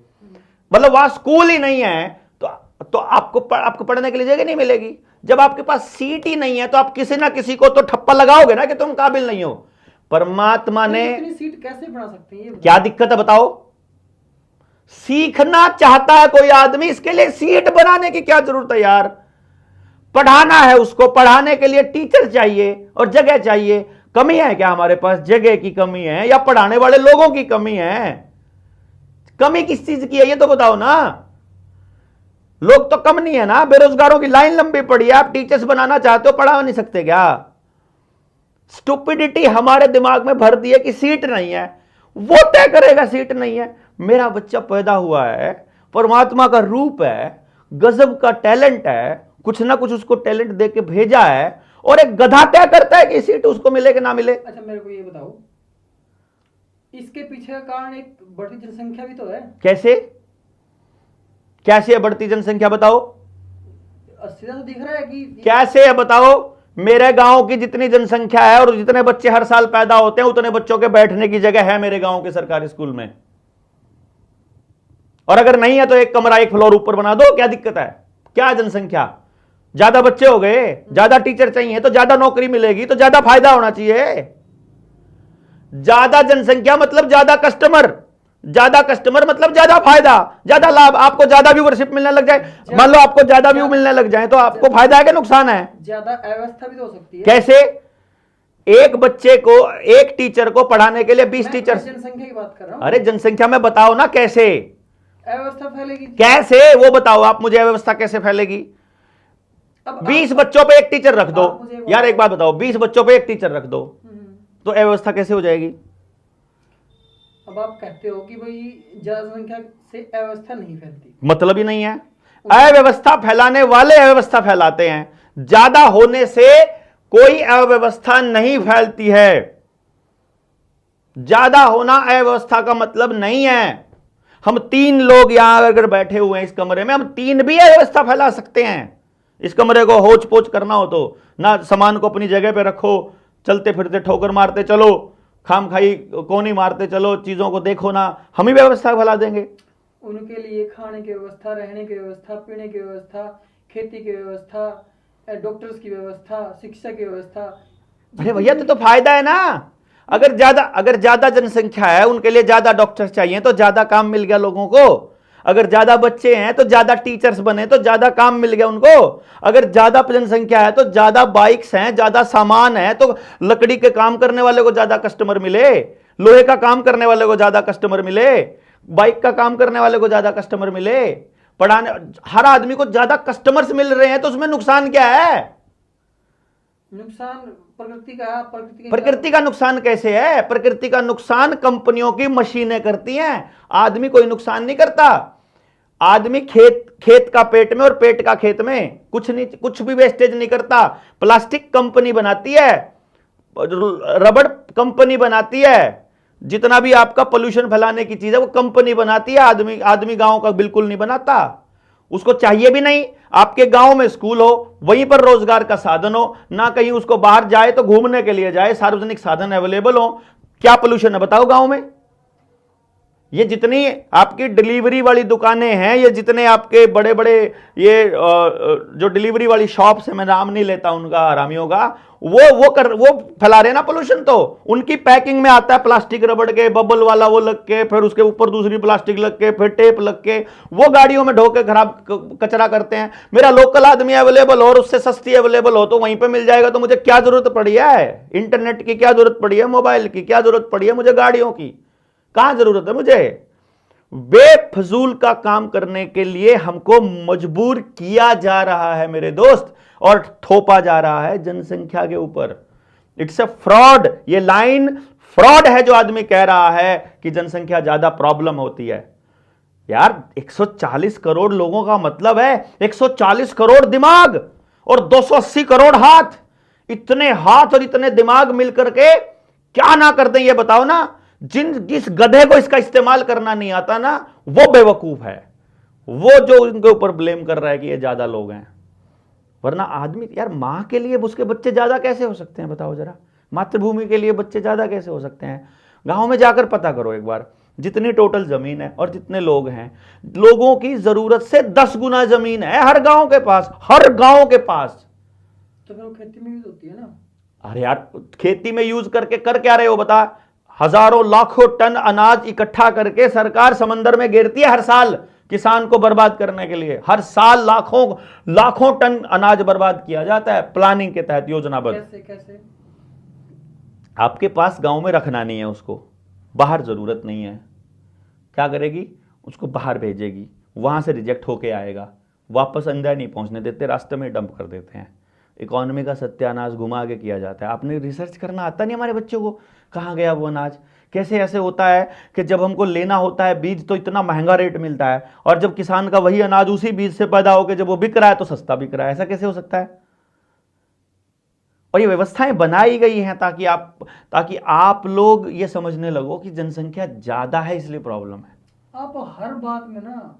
मतलब वहां स्कूल ही नहीं है, तो आपको पढ़ने के लिए जगह नहीं मिलेगी। जब आपके पास सीट ही नहीं है तो आप किसी ना किसी को तो ठप्पा लगाओगे ना कि तुम काबिल नहीं हो। परमात्मा ने इतनी सीट कैसे बना सकते हैं? ये क्या दिक्कत है बताओ? सीखना चाहता है कोई आदमी, इसके लिए सीट बनाने की क्या जरूरत है यार? पढ़ाना है उसको, पढ़ाने के लिए टीचर चाहिए और जगह चाहिए। कमी है क्या हमारे पास? जगह की कमी है या पढ़ाने वाले लोगों की कमी है? कमी किस चीज की है ये तो बताओ ना। लोग तो कम नहीं है ना, बेरोजगारों की लाइन लंबी पड़ी है, आप टीचर्स बनाना चाहते हो, पढ़ा नहीं सकते क्या? स्टुपिडिटी हमारे दिमाग में भर दी है कि सीट नहीं है, वो तय करेगा सीट नहीं है। मेरा बच्चा पैदा हुआ है, परमात्मा का रूप है, गजब का टैलेंट है, कुछ ना कुछ उसको टैलेंट दे के भेजा है, और एक गधा तय करता है कि सीट उसको मिले कि ना मिले। अच्छा मेरे को ये बताओ, इसके पीछे का कारण एक बढ़ती जनसंख्या भी तो है। कैसे कैसे है बढ़ती जनसंख्या बताओ? सीधा तो दिख रहा है कि कैसे है बताओ? मेरे गांव की जितनी जनसंख्या है और जितने बच्चे हर साल पैदा होते हैं उतने बच्चों के बैठने की जगह है मेरे गांव के सरकारी स्कूल में, और अगर नहीं है तो एक कमरा एक फ्लोर ऊपर बना दो, क्या दिक्कत है? क्या जनसंख्या, ज्यादा बच्चे हो गए, ज्यादा टीचर चाहिए तो ज्यादा नौकरी मिलेगी, तो ज्यादा फायदा होना चाहिए। ज्यादा जनसंख्या मतलब ज्यादा कस्टमर, ज्यादा कस्टमर मतलब ज्यादा फायदा, ज्यादा लाभ। आपको ज्यादा व्यूवरशिप मिलने लग जाए, मान लो आपको ज्यादा व्यू मिलने लग जाए, तो आपको फायदा है कि नुकसान है? ज्यादा अव्यवस्था भी तो हो सकती है। कैसे? एक बच्चे को, एक टीचर को पढ़ाने के लिए 20 टीचर। जनसंख्या की बात कर रहा हूं। अरे जनसंख्या में बताओ ना कैसे अव्यवस्था फैलेगी? कैसे वो बताओ आप मुझे, अव्यवस्था कैसे फैलेगी? अब 20 बच्चों पे एक टीचर रख दो यार, एक बात बताओ, 20 बच्चों पे एक टीचर रख दो तो अव्यवस्था कैसे हो जाएगी? अब आप कहते हो कि भाई ज्यादा जनसंख्या से अव्यवस्था नहीं फैलती, मतलब ही नहीं है। अव्यवस्था फैलाने वाले अव्यवस्था फैलाते हैं, ज्यादा होने से कोई अव्यवस्था नहीं फैलती है। ज्यादा होना अव्यवस्था का मतलब नहीं है। हम 3 लोग यहां अगर बैठे हुए हैं इस कमरे में, हम 3 भी अव्यवस्था फैला सकते हैं। इस कमरे को होच पोच करना हो तो ना, सामान को अपनी जगह पे रखो, चलते फिरते ठोकर मारते चलो, खाम खाई कोनी मारते चलो, चीजों को देखो ना, हम ही व्यवस्था फैला देंगे। उनके लिए खाने की व्यवस्था, रहने की व्यवस्था, पीने की व्यवस्था, खेती की व्यवस्था, डॉक्टर्स की व्यवस्था, शिक्षा की व्यवस्था। अरे भैया तो फायदा है ना। अगर ज्यादा जनसंख्या है, उनके लिए ज्यादा डॉक्टर चाहिए तो ज्यादा काम मिल गया लोगों को। अगर ज्यादा बच्चे हैं तो ज्यादा टीचर्स बने तो ज्यादा काम मिल गया उनको। अगर ज्यादा जनसंख्या है तो ज्यादा बाइक्स हैं, ज्यादा सामान है तो लकड़ी के काम करने वाले को ज्यादा कस्टमर मिले, लोहे का काम करने वाले को ज्यादा कस्टमर मिले, बाइक का काम करने वाले को ज्यादा कस्टमर मिले, पढ़ाने हर आदमी को ज्यादा कस्टमर्स मिल रहे हैं, तो उसमें नुकसान क्या है? नुकसान प्रकृति का, प्रकृति का नुकसान कैसे है? प्रकृति का नुकसान कंपनियों की मशीनें करती हैं, आदमी कोई नुकसान नहीं करता। आदमी खेत का पेट में और पेट का खेत में कुछ भी वेस्टेज नहीं करता। प्लास्टिक कंपनी बनाती है, रबड़ कंपनी बनाती है, जितना भी आपका पोल्यूशन फैलाने की चीज है वो कंपनी बनाती है। आदमी गांव का बिल्कुल नहीं बनाता। उसको चाहिए भी नहीं आपके गांव में स्कूल हो, वहीं पर रोजगार का साधन हो, ना कहीं उसको बाहर जाए तो घूमने के लिए जाए, सार्वजनिक साधन अवेलेबल हो। क्या पोल्यूशन है बताओ गांव में? ये जितनी आपकी डिलीवरी वाली दुकानें हैं, ये जितने आपके बड़े बड़े ये जो डिलीवरी वाली शॉप्स है, मैं नाम नहीं लेता उनका, हरामियों का, वो फैला रहे ना पोल्यूशन। तो उनकी पैकिंग में आता है प्लास्टिक रबड़ के बबल वाला वो लग के, फिर उसके ऊपर दूसरी प्लास्टिक लग के, फिर टेप लग के, वो गाड़ियों में ढो के खराब कचरा करते हैं। मेरा लोकल आदमी अवेलेबल और उससे सस्ती अवेलेबल हो तो वहीं पे मिल जाएगा, तो मुझे क्या जरूरत पड़ी है इंटरनेट की, क्या जरूरत पड़ी है मोबाइल की, क्या जरूरत पड़ी है मुझे गाड़ियों की, कहां जरूरत है मुझे? बेफजूल का काम करने के लिए हमको मजबूर किया जा रहा है मेरे दोस्त, और थोपा जा रहा है जनसंख्या के ऊपर। इट्स अ फ्रॉड, ये लाइन फ्रॉड है जो आदमी कह रहा है कि जनसंख्या ज्यादा प्रॉब्लम होती है। यार 140 करोड़ लोगों का मतलब है 140 करोड़ दिमाग और 280 करोड़ हाथ। इतने हाथ और इतने दिमाग मिलकर के क्या ना करते ये बताओ ना। जिस गधे को इसका इस्तेमाल करना नहीं आता ना, वो बेवकूफ है, वो जो इनके ऊपर ब्लेम कर रहा है कि ये ज्यादा लोग हैं। वरना आदमी, यार मां के लिए उसके बच्चे ज्यादा कैसे हो सकते हैं बताओ जरा? मातृभूमि के लिए बच्चे ज्यादा कैसे हो सकते हैं? गांव में जाकर पता करो एक बार, जितनी टोटल जमीन है और जितने लोग हैं, लोगों की जरूरत से 10 गुना जमीन है हर गांव के पास, हर गांव के पास। तो फिर वो खेती में यूज होती है ना। अरे यार खेती में यूज करके कर क्या रहे हो बता? हजारों लाखों टन अनाज इकट्ठा करके सरकार समंदर में गिरती है हर साल किसान को बर्बाद करने के लिए। हर साल लाखों टन अनाज बर्बाद किया जाता है प्लानिंग के तहत, योजनाबद्ध। कैसे? आपके पास गांव में रखना नहीं है उसको, बाहर जरूरत नहीं है, क्या करेगी? उसको बाहर भेजेगी, वहां से रिजेक्ट होके आएगा, वापस अंदर नहीं पहुंचने देते, रास्ते में डंप कर देते हैं। इकोनॉमी का सत्यानाश घुमा के किया जाता है। आपने रिसर्च करना आता नहीं हमारे बच्चों को, कहाँ गया वो अनाज? कैसे ऐसे होता है कि जब हमको लेना होता है बीज तो इतना महंगा रेट मिलता है, और जब किसान का वही अनाज उसी बीज से पैदा होकर जब वो बिक रहा है तो सस्ता बिक रहा है? ऐसा कैसे हो सकता है? और ये व्यवस्थाएं बनाई गई हैं ताकि आप लोग ये समझने लगो कि जनसंख्या ज्यादा है इसलिए प्रॉब्लम है। आप हर बात में ना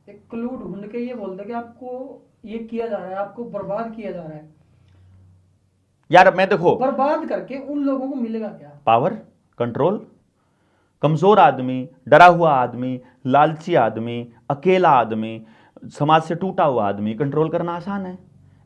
एक क्लू ढूंढ के ये बोलते कि आपको ये किया जा रहा है, आपको बर्बाद किया जा रहा है। यार मैं देखो, बर्बाद करके उन लोगों को मिलेगा क्या? Power, control. कमजोर आदमी, डरा हुआ आदमी, लालची आदमी, अकेला आदमी, समाज से टूटा हुआ आदमी कंट्रोल करना आसान है।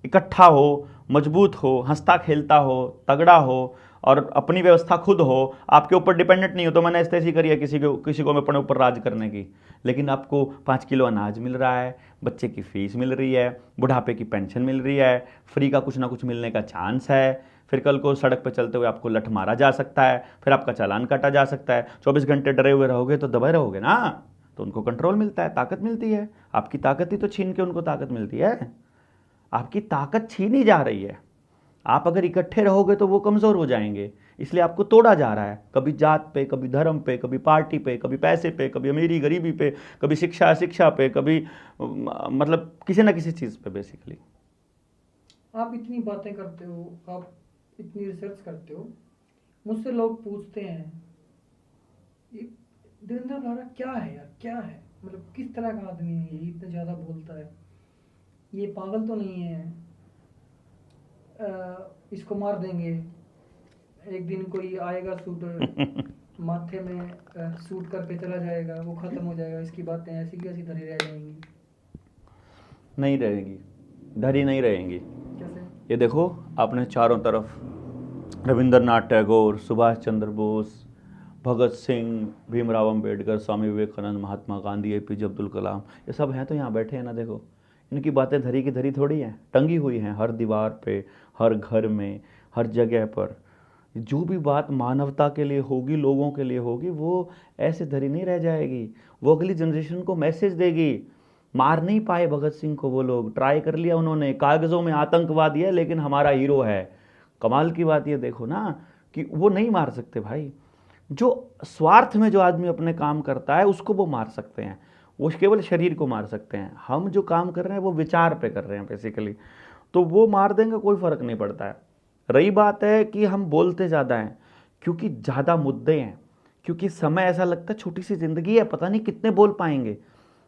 इकट्ठा हो, मजबूत हो, हंसता खेलता हो, तगड़ा हो और अपनी व्यवस्था खुद हो, आपके ऊपर डिपेंडेंट नहीं हो। तो मैंने ऐसी करी है किसी को अपने ऊपर राज करने की, लेकिन आपको 5 किलो अनाज मिल रहा है, बच्चे की फीस मिल रही है, बुढ़ापे की पेंशन मिल रही है, फ्री का कुछ ना कुछ मिलने का चांस है। फिर कल को सड़क पर चलते हुए आपको लठ मारा जा सकता है, फिर आपका चालान काटा जा सकता है। 24 घंटे डरे हुए रहोगे तो दबे रहोगे ना, तो उनको कंट्रोल मिलता है, ताकत मिलती है। आपकी ताकत ही तो छीन के उनको ताकत मिलती है। आपकी ताकत छीनी जा रही है। आप अगर इकट्ठे रहोगे तो वो कमजोर हो जाएंगे, इसलिए आपको तोड़ा जा रहा है, कभी जात पे, कभी धर्म पे, कभी पार्टी पे, कभी पैसे पे, कभी अमीरी गरीबी पे, कभी शिक्षा पे, कभी मतलब किसी ना किसी चीज पे बेसिकली। आप इतनी बातें करते हो, आप इतनी रिसर्च करते हो, मुझसे लोग पूछते हैं ये देवेंद्र भारा क्या है यार, क्या है, मतलब किस तरह का आदमी है ये, इतना ज्यादा बोलता है, ये पागल तो नहीं है, इसको मार देंगे, एक दिन कोई आएगा शूटर माथे में शूट करके चला जाएगा, वो खत्म हो जाएगा, इसकी बातें ऐसी की ऐसी धरी रह जाएंगी। नहीं रहेगी, धरी नहीं रहेंगी। कैसे? ये देखो, आपने चारों तरफ रविंद्रनाथ टैगोर, सुभाष चंद्र बोस, भगत सिंह, भीमराव अंबेडकर, स्वामी विवेकानंद, महात्मा गांधी, एपीजे अब्दुल कलाम, ये सब हैं तो यहाँ बैठे हैं ना। देखो इनकी बातें धरी की धरी थोड़ी हैं, टंगी हुई हैं हर दीवार पे, हर घर में, हर जगह पर। जो भी बात मानवता के लिए होगी, लोगों के लिए होगी, वो ऐसे धरी नहीं रह जाएगी, वो अगली जनरेशन को मैसेज देगी। मार नहीं पाए भगत सिंह को वो लोग, ट्राई कर लिया उन्होंने, कागजों में आतंकवादी है लेकिन हमारा हीरो है। कमाल की बात ये देखो ना कि वो नहीं मार सकते भाई। जो स्वार्थ में जो आदमी अपने काम करता है उसको वो मार सकते हैं, वो केवल शरीर को मार सकते हैं। हम जो काम कर रहे हैं वो विचार पे कर रहे हैं बेसिकली, तो वो मार देंगे, कोई फर्क नहीं पड़ता है। रही बात है कि हम बोलते ज़्यादा हैं क्योंकि ज़्यादा मुद्दे हैं, क्योंकि समय ऐसा लगता है छोटी सी ज़िंदगी है, पता नहीं कितने बोल पाएंगे।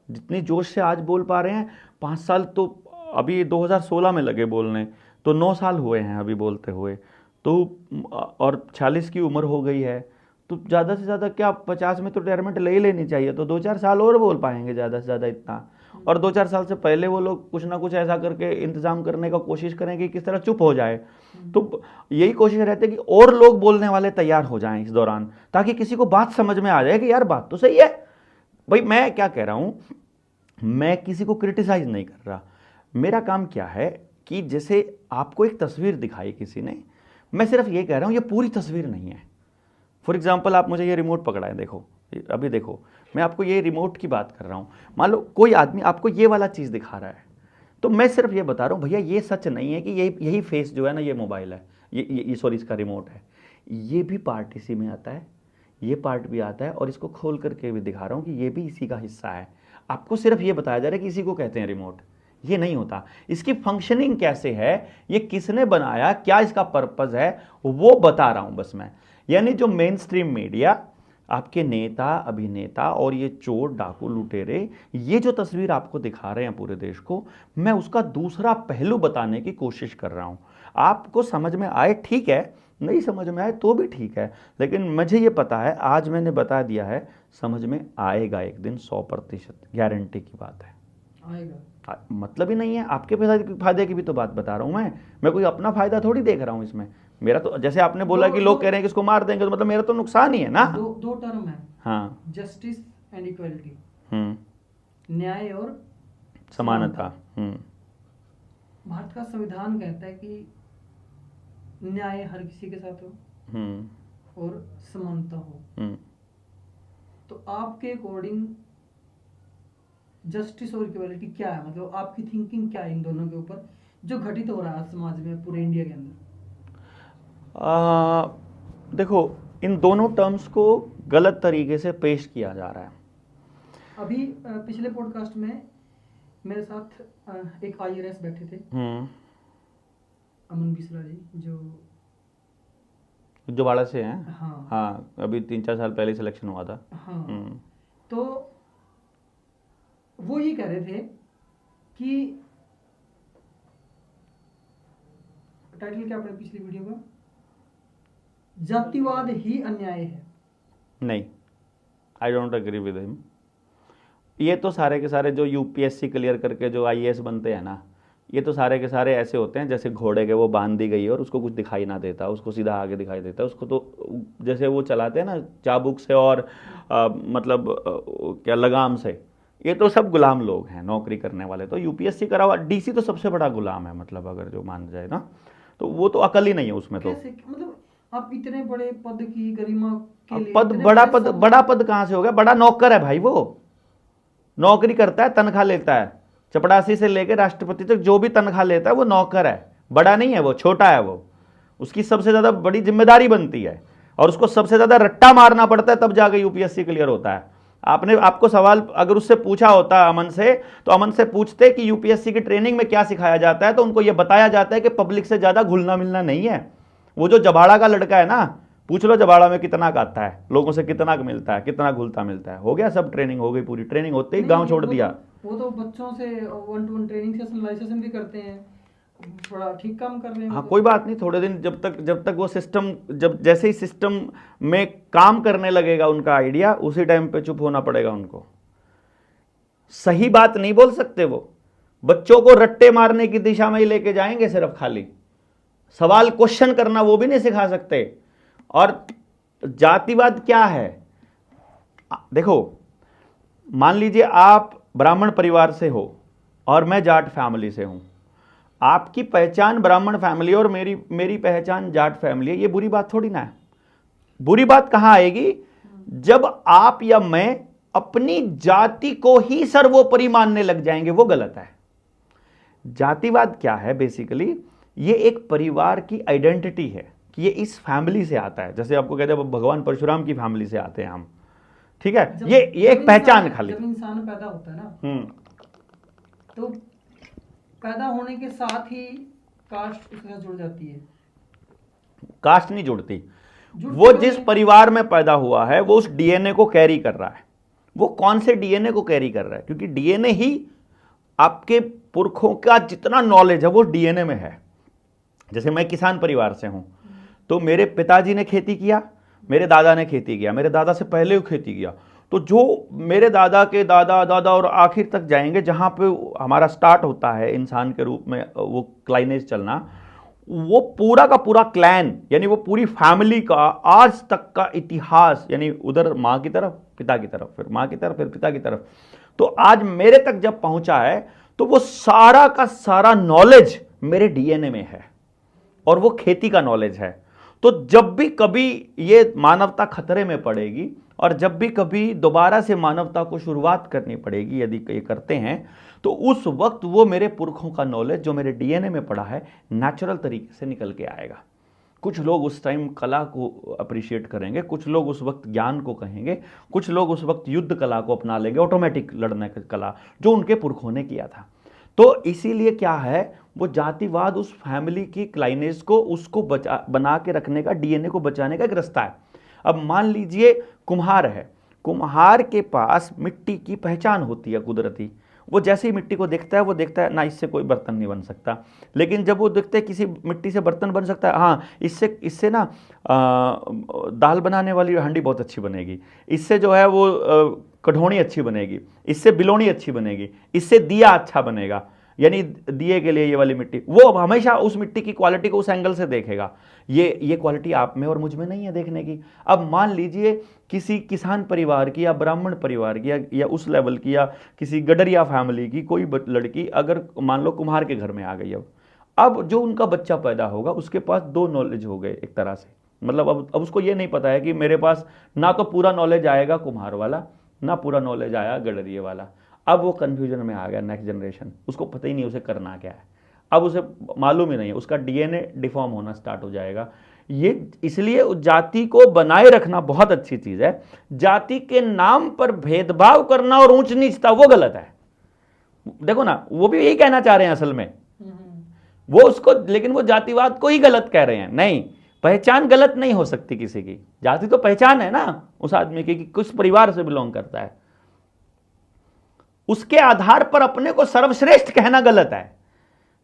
जितनी जोश से आज बोल पा रहे हैं, 5 साल तो अभी 2016 में लगे बोलने, तो 9 साल हुए हैं अभी बोलते हुए, तो और 40 की उम्र हो गई है, तो ज़्यादा से ज़्यादा क्या 50 में तो रिटायरमेंट ले ही लेनी चाहिए, तो 2-4 साल और बोल पाएंगे ज़्यादा से ज़्यादा इतना। और 2-4 साल से पहले वो लोग कुछ ना कुछ ऐसा करके इंतजाम करने का कोशिश करेंगे कि किस तरह चुप हो जाए। तो यही कोशिश रहती है कि और लोग बोलने वाले तैयार हो जाएं इस दौरान, ताकि किसी को बात समझ में आ जाए कि यार बात तो सही है। भाई मैं क्या कह रहा हूँ, मैं किसी को क्रिटिसाइज नहीं कर रहा, मेरा काम क्या है कि जैसे आपको एक तस्वीर दिखाई किसी ने, मैं सिर्फ ये कह रहा हूँ ये पूरी तस्वीर नहीं है। फॉर एग्जाम्पल आप मुझे ये रिमोट पकड़ा है, देखो अभी देखो, मैं आपको ये रिमोट की बात कर रहा हूँ। मान लो कोई आदमी आपको ये वाला चीज़ दिखा रहा है, तो मैं सिर्फ ये बता रहा हूँ भैया ये सच नहीं है कि यही फेस जो है ना, ये मोबाइल है, ये सॉरी इसका रिमोट है, ये भी पार्ट इसी में आता है, ये पार्ट भी आता है, और इसको खोल करके भी दिखा रहा हूँ कि ये भी इसी का हिस्सा है। आपको सिर्फ ये बताया जा रहा है कि इसी को कहते हैं रिमोट, ये नहीं होता। इसकी फंक्शनिंग कैसे है, ये किसने बनाया, क्या इसका पर्पस है, वो बता रहा हूँ बस मैं। यानी जो मेन स्ट्रीम मीडिया, आपके नेता अभिनेता और ये चोर डाकू लुटेरे, ये जो तस्वीर आपको दिखा रहे हैं पूरे देश को, मैं उसका दूसरा पहलू बताने की कोशिश कर रहा हूँ। आपको समझ में आए ठीक है, नहीं समझ में आए तो भी ठीक है, लेकिन मुझे ये पता है, आज मैंने बता दिया है, समझ में आएगा एक दिन, 100% गारंटी की बात है आएगा। मतलब ही नहीं है, आपके फायदे की भी तो बात बता रहा हूँ मैं कोई अपना फायदा थोड़ी देख रहा हूँ इसमें। मेरा तो जैसे आपने बोला कि लोग कह रहे हैं कि इसको मार देंगे, तो मतलब मेरा तो नुकसान ही है ना। दो टर्म है, हाँ, जस्टिस एंड इक्वलिटी, न्याय और समानता। भारत का संविधान कहता है कि न्याय हर किसी के साथ हो और समानता हो। तो आपके अकॉर्डिंग जस्टिस और इक्वलिटी क्या है, मतलब आपकी थिंकिंग क्या है इन दोनों के ऊपर जो घटित हो रहा है समाज में पूरे इंडिया के अंदर? देखो, इन दोनों टर्म्स को गलत तरीके से पेश किया जा रहा है। अभी पिछले पॉडकास्ट में मेरे साथ एक IRS बैठे थे, अमन बिस्ला जी, जो बाड़ा से हैं। हाँ, अभी 3-4 साल पहले सिलेक्शन हुआ था। हाँ। तो वो ये कह रहे थे कि टाइटल क्या पड़ा पिछली वीडियो का, जातिवाद ही अन्याय है। नहीं, I don't agree with him. ये तो सारे के सारे जो UPSC क्लियर करके जो IAS बनते हैं ना, ये तो सारे के सारे ऐसे होते हैं जैसे घोड़े के वो बांध दी गई और उसको कुछ दिखाई ना देता, उसको सीधा आगे दिखाई देता है, उसको तो जैसे वो चलाते हैं ना चाबुक से और क्या लगाम से, ये तो सब गुलाम लोग हैं, नौकरी करने वाले। तो UPSC करा हुआ DC तो सबसे बड़ा गुलाम है, मतलब अगर जो मान जाए ना, तो वो तो अकल ही नहीं है उसमें। तो मतलब आप इतने बड़े पद की गरिमा के लिए बड़ा पद कहाँ से हो गया? बड़ा नौकर है भाई, वो नौकरी करता है, तनख्वाह लेता है, चपड़ासी से लेकर राष्ट्रपति तक जो भी तनख्वाह लेता है वो नौकर है, बड़ा नहीं है वो, छोटा है वो। उसकी सबसे ज्यादा बड़ी जिम्मेदारी बनती है और उसको सबसे ज्यादा रट्टा मारना पड़ता है, तब जाके UPSC क्लियर होता है। आपको सवाल अगर उससे पूछा होता अमन से, तो अमन से पूछते कि UPSC की ट्रेनिंग में क्या सिखाया जाता है, तो उनको यह बताया जाता है कि पब्लिक से ज्यादा घुलना मिलना नहीं है। वो जो जबाड़ा का लड़का है ना, पूछ लो जबाड़ा में कितना आता है, लोगों से कितना मिलता है, कितना घुलता मिलता है, हो गया सब, ट्रेनिंग हो गई पूरी। ट्रेनिंग होते ही गांव छोड़ दिया। वो तो बच्चों से 1-to-1 ट्रेनिंग सेशन भी करते हैं, बड़ा ठीक काम कर रहे हैं। हाँ, कोई बात नहीं, थोड़े दिन जब तक वो सिस्टम, जैसे ही सिस्टम में काम करने लगेगा उनका आइडिया, उसी टाइम पे चुप होना पड़ेगा उनको। सही बात नहीं बोल सकते वो, बच्चों को रट्टे मारने की दिशा में ही लेके जाएंगे सिर्फ, खाली सवाल क्वेश्चन करना वो भी नहीं सिखा सकते। और जातिवाद क्या है? देखो, मान लीजिए आप ब्राह्मण परिवार से हो और मैं जाट फैमिली से हूं, आपकी पहचान ब्राह्मण फैमिली और मेरी पहचान जाट फैमिली है, ये बुरी बात थोड़ी ना है। बुरी बात कहां आएगी? जब आप या मैं अपनी जाति को ही सर्वोपरि मानने लग जाएंगे, वो गलत है। जातिवाद क्या है? बेसिकली ये एक परिवार की आइडेंटिटी है कि ये इस फैमिली से आता है। जैसे आपको कहते हैं भगवान परशुराम की फैमिली से आते हैं हम, ठीक है, ये एक पहचान खाली। जब इंसान पैदा होता है ना, तो पैदा होने के साथ ही कास्ट उसके साथ जुड़ जाती है। कास्ट नहीं जुड़ती, वो जिस परिवार में पैदा हुआ है वो उस DNA को कैरी कर रहा है, वो कौन से डीएनए को कैरी कर रहा है, क्योंकि डीएनए ही आपके पुरखों का जितना नॉलेज है वो डीएनए में है। जैसे मैं किसान परिवार से हूं, तो मेरे पिताजी ने खेती किया, मेरे दादा ने खेती किया, मेरे दादा से पहले वो खेती किया, तो जो मेरे दादा के दादा दादा और आखिर तक जाएंगे जहां पे हमारा स्टार्ट होता है इंसान के रूप में वो क्लाइनेज चलना, वो पूरा का पूरा क्लैन यानी वो पूरी फैमिली का आज तक का इतिहास, यानी उधर माँ की तरफ पिता की तरफ, फिर माँ की तरफ, फिर पिता की तरफ, तो आज मेरे तक जब पहुंचा है तो वो सारा का सारा नॉलेज मेरे डीएनए में है और वो खेती का नॉलेज है। तो जब भी कभी ये मानवता खतरे में पड़ेगी और जब भी कभी दोबारा से मानवता को शुरुआत करनी पड़ेगी, यदि ये करते हैं, तो उस वक्त वो मेरे पुरखों का नॉलेज जो मेरे डीएनए में पड़ा है नेचुरल तरीके से निकल के आएगा। कुछ लोग उस टाइम कला को अप्रिशिएट करेंगे, कुछ लोग उस वक्त ज्ञान को कहेंगे, कुछ लोग उस वक्त युद्ध कला को अपना लेंगे, ऑटोमेटिक लड़ने की कला जो उनके पुरखों ने किया था। तो इसीलिए क्या है, वो जातिवाद उस फैमिली की क्लाइनेज को उसको बना के रखने का, डीएनए को बचाने का एक रास्ता है। अब मान लीजिए कुम्हार है, कुम्हार के पास मिट्टी की पहचान होती है कुदरती, वो जैसे ही मिट्टी को देखता है वो देखता है ना इससे कोई बर्तन नहीं बन सकता, लेकिन जब वो देखते हैं किसी मिट्टी से बर्तन बन सकता है, हाँ इससे ना दाल बनाने वाली हांडी बहुत अच्छी बनेगी, इससे जो है वो कढ़ोनी अच्छी बनेगी, इससे बिलोनी अच्छी बनेगी, इससे दिया अच्छा बनेगा, यानी दिए के लिए ये वाली मिट्टी, वो हमेशा उस मिट्टी की क्वालिटी को उस एंगल से देखेगा। ये क्वालिटी आप में और मुझ में नहीं है देखने की। अब मान लीजिए किसी किसान परिवार की या ब्राह्मण परिवार की या उस लेवल की या किसी गडरिया फैमिली की कोई लड़की अगर मान लो कुम्हार के घर में आ गई, अब जो उनका बच्चा पैदा होगा उसके पास दो नॉलेज हो गए एक तरह से, मतलब अब उसको ये नहीं पता है कि मेरे पास ना तो पूरा नॉलेज आएगा कुम्हार वाला, ना पूरा नॉलेज आया गडरिये वाला। अब वो कन्फ्यूजन में आ गया नेक्स्ट जनरेशन, उसको पता ही नहीं उसे करना क्या है, अब उसे मालूम ही नहीं है, उसका डीएनए डिफॉर्म होना स्टार्ट हो जाएगा। ये इसलिए जाति को बनाए रखना बहुत अच्छी चीज है, जाति के नाम पर भेदभाव करना और ऊंच नीचता वो गलत है। देखो ना, वो भी यही कहना चाह रहे हैं असल में, वो उसको, लेकिन वो जातिवाद को ही गलत कह रहे हैं। नहीं, पहचान गलत नहीं हो सकती किसी की, जाति तो पहचान है ना उस आदमी की कि किस परिवार से बिलोंग करता है, उसके आधार पर अपने को सर्वश्रेष्ठ कहना गलत है।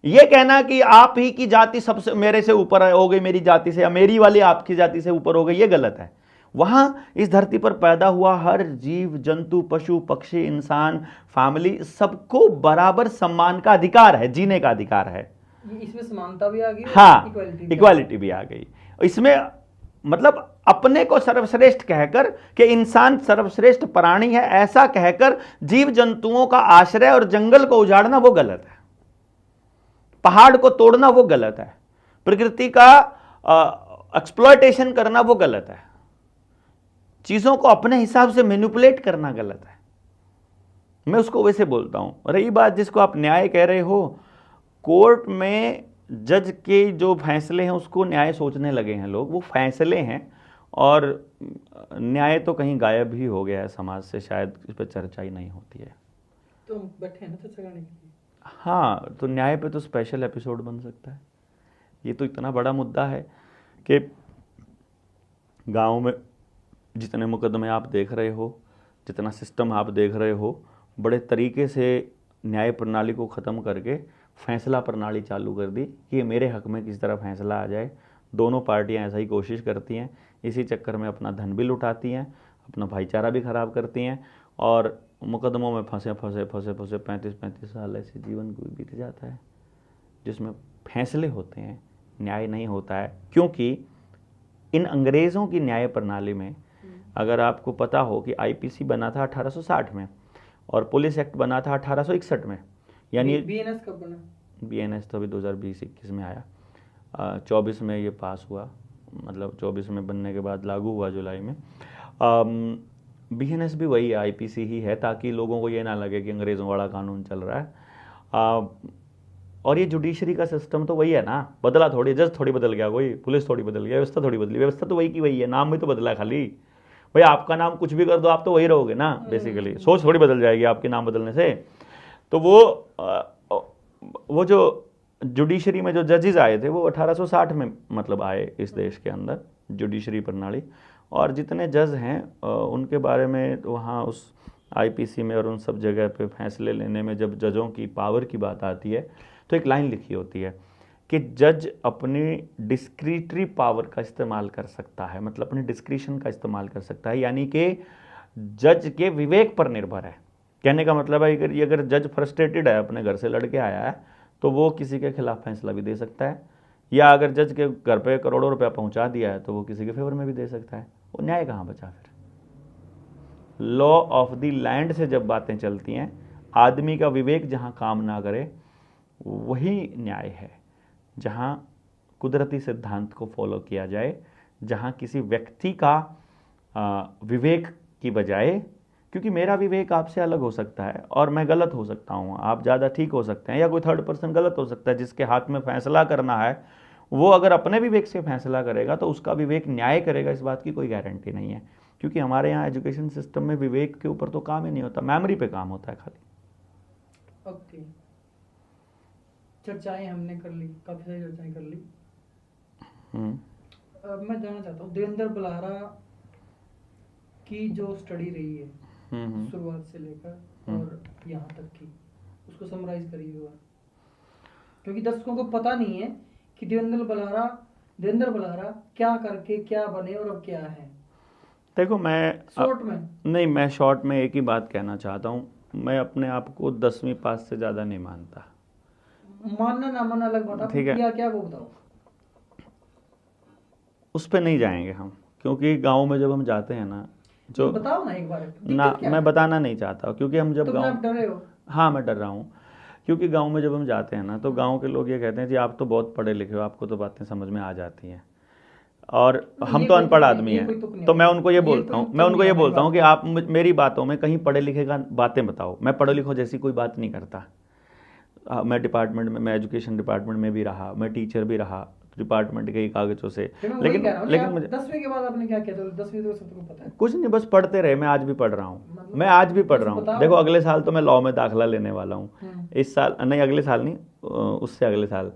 यह कहना कि आप ही की जाति सबसे मेरे से ऊपर हो गई मेरी जाति से, या मेरी वाली आपकी जाति से ऊपर हो गई, यह गलत है। वहां इस धरती पर पैदा हुआ हर जीव जंतु पशु पक्षी इंसान फैमिली सबको बराबर सम्मान का अधिकार है, जीने का अधिकार है। इसमें समानता भी आ गई, हाँ, इक्वालिटी भी आ गई। इसमें मतलब अपने को सर्वश्रेष्ठ कहकर कि इंसान सर्वश्रेष्ठ प्राणी है ऐसा कहकर जीव जंतुओं का आश्रय और जंगल को उजाड़ना वो गलत है, पहाड़ को तोड़ना वो गलत है, प्रकृति का एक्सप्लॉयटेशन करना वो गलत है, चीजों को अपने हिसाब से मैनिपुलेट करना गलत है। मैं उसको वैसे बोलता हूं। रही बात जिसको आप न्याय कह रहे हो, कोर्ट में जज के जो फैसले हैं उसको न्याय सोचने लगे हैं लोग, वो फैसले हैं, और न्याय तो कहीं गायब ही हो गया है समाज से, शायद इस पर चर्चा ही नहीं होती है। तो हम बैठे हैं ना चर्चा करने के लिए। हाँ, तो न्याय पे तो स्पेशल एपिसोड बन सकता है। ये तो इतना बड़ा मुद्दा है कि गांव में जितने मुकदमे आप देख रहे हो, जितना सिस्टम आप देख रहे हो, बड़े तरीके से न्याय प्रणाली को ख़त्म करके फैसला प्रणाली चालू कर दी कि ये मेरे हक में किस तरह फैसला आ जाए। दोनों पार्टियां ऐसा ही कोशिश करती हैं, इसी चक्कर में अपना धन भी लुटाती हैं, अपना भाईचारा भी ख़राब करती हैं, और मुकदमों में फंसे 35-35 साल ऐसे जीवन को बीत जाता है जिसमें फैसले होते हैं, न्याय नहीं होता है। क्योंकि इन अंग्रेज़ों की न्याय प्रणाली में, अगर आपको पता हो कि आईपीसी बना था 1860 में और पुलिस एक्ट बना था 1861 में, यानी बीएनएस कब बना? बीएनएस तो अभी 2020-21 में आया, 24 में ये पास हुआ, मतलब 24 में बनने के बाद लागू हुआ जुलाई में। बीएनएस भी वही है, आईपीसी ही है, ताकि लोगों को ये ना लगे कि अंग्रेज़ों वाला कानून चल रहा है। और ये जुडिशरी का सिस्टम तो वही है ना, बदला थोड़ी, जज थोड़ी बदल गया कोई, पुलिस थोड़ी बदल गया, व्यवस्था थोड़ी बदली, व्यवस्था तो वही की वही है, नाम भी तो बदला खाली। भाई आपका नाम कुछ भी कर दो, आप तो वही रहोगे ना, बेसिकली सोच थोड़ी बदल जाएगी आपके नाम बदलने से। तो वो जो जुडिशरी में जो जजेस आए थे वो 1860 में मतलब आए इस देश के अंदर, जुडिशरी प्रणाली। और जितने जज हैं उनके बारे में तो वहाँ उस आईपीसी में और उन सब जगह पे फैसले लेने में जब जजों की पावर की बात आती है तो एक लाइन लिखी होती है कि जज अपनी डिस्क्रिटरी पावर का इस्तेमाल कर सकता है, मतलब अपनी डिस्क्रिशन का इस्तेमाल कर सकता है, यानी कि जज के विवेक पर निर्भर है। कहने का मतलब है अगर जज फ्रस्ट्रेटेड है, अपने घर से लड़के आया है, तो वो किसी के खिलाफ फैसला भी दे सकता है, या अगर जज के घर पे करोड़ों रुपया पहुंचा दिया है तो वो किसी के फेवर में भी दे सकता है। वो न्याय कहाँ बचा फिर? लॉ ऑफ द लैंड से जब बातें चलती हैं, आदमी का विवेक जहाँ काम ना करे वही न्याय है, जहाँ कुदरती सिद्धांत को फॉलो किया जाए, जहाँ किसी व्यक्ति का विवेक की बजाय, क्योंकि मेरा विवेक आपसे अलग हो सकता है और मैं गलत हो सकता हूँ, आप ज़्यादा ठीक हो सकते हैं, या कोई थर्ड पर्सन गलत हो सकता है, जिसके हाथ में फैसला करना है वो अगर अपने विवेक से फैसला करेगा तो उसका विवेक न्याय करेगा, इस बात की कोई गारंटी नहीं है। क्योंकि हमारे यहाँ एजुकेशन सिस्टम में विवेक के ऊपर तो काम ही नहीं होता, मेमोरी पे काम होता है खाली। ओके, चर्चाएं हमने कर ली, काफी सारी चर्चाएं कर ली। मैं जानना चाहता हूँ देवेंद्र बल्हारा की जो स्टडी रही है शुरुआत से लेकर और यहाँ तक की, उसको समराइज करिए हुआ, क्योंकि दर्शकों को पता नहीं है कि देवेंद्र बल्हारा क्या करके क्या बने और अब क्या है। देखो, मैं शॉर्ट में नहीं, मैं शॉर्ट में एक ही बात कहना चाहता हूँ, मैं अपने आप को 10वीं पास से ज़्यादा नहीं मानता। मानना ना मानना अलग बात, ठीक है, क्या क्या वो बताओ। उस पे नहीं जाएंगे हम, क्योंकि गांव में जब हम जाते हैं ना, जो बताओ ना एक बार ना, मैं बताना नहीं चाहता, क्योंकि हम जब गाँव, आप डरे हो? हाँ, मैं डर रहा हूँ, क्योंकि गांव में जब हम जाते हैं ना तो गांव के लोग ये कहते हैं जी आप तो बहुत पढ़े लिखे हो, आपको तो बातें समझ में आ जाती हैं, और हम तो अनपढ़ आदमी हैं। तो मैं उनको ये बोलता हूँ कि आप मेरी बातों में कहीं पढ़े लिखे का बातें बताओ। मैं पढ़े लिखो जैसी कोई बात नहीं करता। मैं डिपार्टमेंट में, मैं एजुकेशन डिपार्टमेंट में भी रहा, मैं टीचर भी रहा डिपार्टमेंट के कागजों से, लेकिन मुझे 10वीं के बाद आपने क्या किया? 10वीं तो सबको पता है। कुछ नहीं, बस पढ़ते रहे। मैं आज भी पढ़ रहा हूँ, मैं आज भी पढ़ रहा हूँ। देखो, अगले साल तो मैं लॉ में दाखिला लेने वाला हूँ। इस साल नहीं, अगले साल नहीं, उससे अगले साल।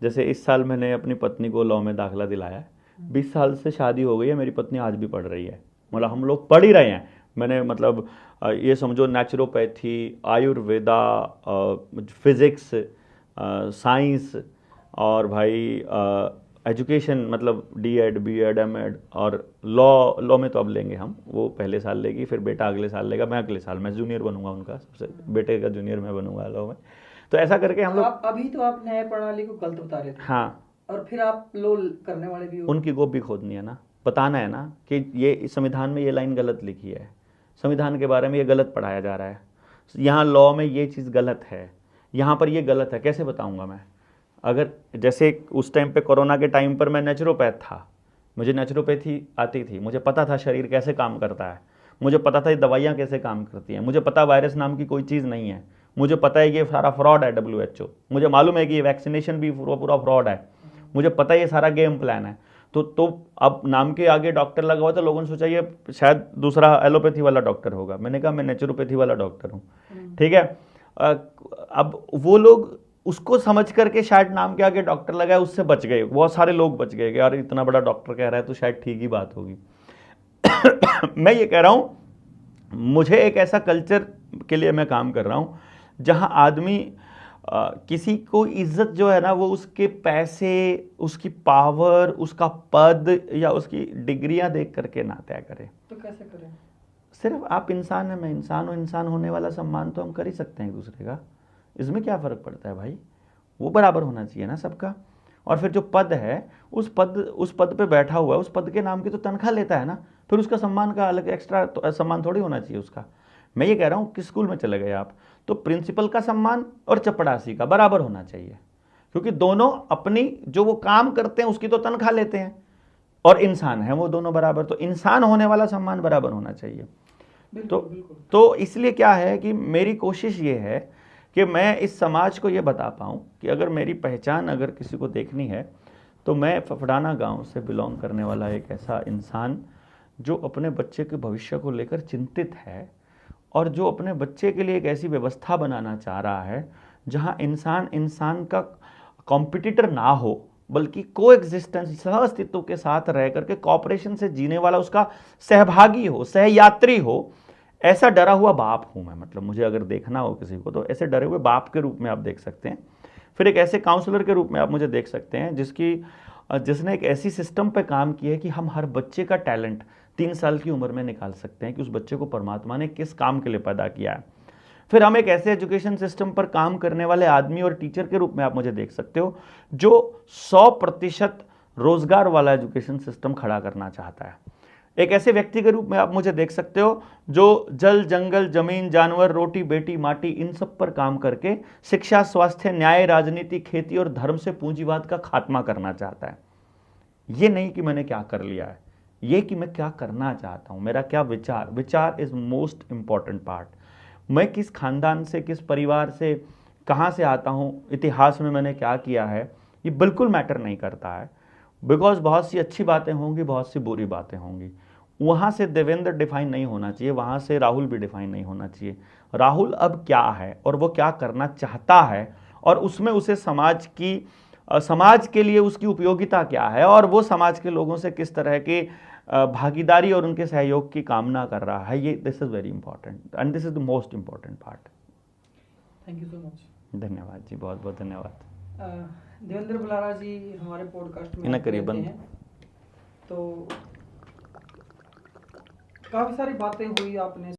जैसे इस साल मैंने अपनी पत्नी को लॉ में दाखिला दिलाया। 20 साल से शादी हो गई है, मेरी पत्नी आज भी पढ़ रही है। मतलब हम लोग पढ़ ही रहे हैं। मैंने मतलब ये समझो नेचुरोपैथी, आयुर्वेदा, फिज़िक्स, साइंस और भाई एजुकेशन, मतलब डीएड, बीएड, एमएड, और लॉ में तो अब लेंगे हम, वो पहले साल लेगी, फिर बेटा अगले साल लेगा, मैं अगले साल मैं जूनियर बनूंगा उनका, सबसे बेटे का जूनियर मैं बनूंगा लॉ में। तो ऐसा करके हम लोग। अभी तो आप न्याय प्रणाली को गलत बता रहे थे। हाँ, और फिर आप लॉ करने वाले भी हो। उनकी गोप भी खोदनी है ना, बताना है ना कि ये संविधान में ये लाइन गलत लिखी है, संविधान के बारे में ये गलत पढ़ाया जा रहा है, यहाँ लॉ में ये चीज़ गलत है, यहाँ पर ये गलत है। कैसे बताऊँगा मैं? अगर जैसे उस टाइम पे कोरोना के टाइम पर मैं नेचुरोपैथ था, मुझे नेचुरोपैथी आती थी, मुझे पता था शरीर कैसे काम करता है, मुझे पता था ये दवाइयाँ कैसे काम करती हैं, मुझे पता वायरस नाम की कोई चीज़ नहीं है, मुझे पता है कि ये सारा फ्रॉड है WHO, मुझे मालूम है कि ये वैक्सीनेशन भी पूरा फ्रॉड है, मुझे पता है ये सारा गेम प्लान है। तो अब नाम के आगे डॉक्टर लगा हुआ, तो लोगों ने सोचा ये शायद दूसरा एलोपैथी वाला डॉक्टर होगा। मैंने कहा मैं नेचुरोपैथी वाला डॉक्टर हूँ। ठीक है, अब वो लोग उसको समझ करके शायद नाम के आगे डॉक्टर लगाए, उससे बच गए, बहुत सारे लोग बच गए कि यार इतना बड़ा डॉक्टर कह रहा है तो शायद ठीक ही बात होगी। मैं ये कह रहा हूँ, मुझे एक ऐसा कल्चर के लिए मैं काम कर रहा हूँ जहाँ आदमी किसी को इज्जत जो है ना, वो उसके पैसे, उसकी पावर, उसका पद या उसकी डिग्रियां देख करके ना तय करे। तो कैसे करें? सिर्फ आप इंसान है, मैं इंसान हूँ, इंसान होने वाला सम्मान तो हम कर ही सकते हैं एक दूसरे का। इसमें क्या फ़र्क पड़ता है भाई? वो बराबर होना चाहिए ना सबका। और फिर जो पद है, उस पद पे बैठा हुआ है, उस पद के नाम की तो तनख्वाह लेता है ना, फिर उसका सम्मान का अलग एक्स्ट्रा तो सम्मान थोड़ी होना चाहिए उसका। मैं ये कह रहा हूँ कि स्कूल में चले गए आप, तो प्रिंसिपल का सम्मान और चपड़ासी का बराबर होना चाहिए, क्योंकि दोनों अपनी जो वो काम करते हैं उसकी तो तनख्वाह लेते हैं, और इंसान है वो दोनों बराबर, तो इंसान होने वाला सम्मान बराबर होना चाहिए। तो इसलिए क्या है कि मेरी कोशिश ये है कि मैं इस समाज को ये बता पाऊँ कि अगर मेरी पहचान अगर किसी को देखनी है तो मैं फफड़ाना गांव से बिलोंग करने वाला एक ऐसा इंसान जो अपने बच्चे के भविष्य को लेकर चिंतित है, और जो अपने बच्चे के लिए एक ऐसी व्यवस्था बनाना चाह रहा है जहां इंसान का कॉम्पिटिटर ना हो, बल्कि को एग्जिस्टेंस, सह अस्तित्व के साथ रह करके कॉपरेशन से जीने वाला उसका सहभागी हो, सहयात्री हो। ऐसा डरा हुआ बाप हूँ मैं, मतलब मुझे अगर देखना हो किसी को तो ऐसे डरे हुए बाप के रूप में आप देख सकते हैं। फिर एक ऐसे काउंसलर के रूप में आप मुझे देख सकते हैं जिसने एक ऐसी सिस्टम पे काम किया है कि हम हर बच्चे का टैलेंट 3 साल की उम्र में निकाल सकते हैं कि उस बच्चे को परमात्मा ने किस काम के लिए पैदा किया है। फिर हम एक ऐसे एजुकेशन सिस्टम पर काम करने वाले आदमी और टीचर के रूप में आप मुझे देख सकते हो जो 100% रोजगार वाला एजुकेशन सिस्टम खड़ा करना चाहता है। एक ऐसे व्यक्ति के रूप में आप मुझे देख सकते हो जो जल, जंगल, जमीन, जानवर, रोटी, बेटी, माटी, इन सब पर काम करके शिक्षा, स्वास्थ्य, न्याय, राजनीति, खेती और धर्म से पूंजीवाद का खात्मा करना चाहता है। ये नहीं कि मैंने क्या कर लिया है, ये कि मैं क्या करना चाहता हूं, मेरा क्या विचार इज मोस्ट इंपॉर्टेंट पार्ट। मैं किस खानदान से, किस परिवार से, कहाँ से आता हूँ, इतिहास में मैंने क्या किया है, ये बिल्कुल मैटर नहीं करता है। बिकॉज बहुत सी अच्छी बातें होंगी, बहुत सी बुरी बातें होंगी। वहाँ से देवेंद्र डिफाइन नहीं होना चाहिए, वहाँ से राहुल भी डिफाइन नहीं होना चाहिए। राहुल अब क्या है और वो क्या करना चाहता है और उसमें उसे समाज के लिए उसकी उपयोगिता क्या है और वो समाज के लोगों से किस तरह की भागीदारी और उनके सहयोग की कामना कर रहा है, ये this is very important and this is the most important part. Thank you so much. धन्यवाद जी, बहुत बहुत धन्यवाद। देवेंद्र बलारा जी हमारे पॉडकास्ट में इन्हें करीबन हैं, तो काफ़ी सारी बातें हुई आपने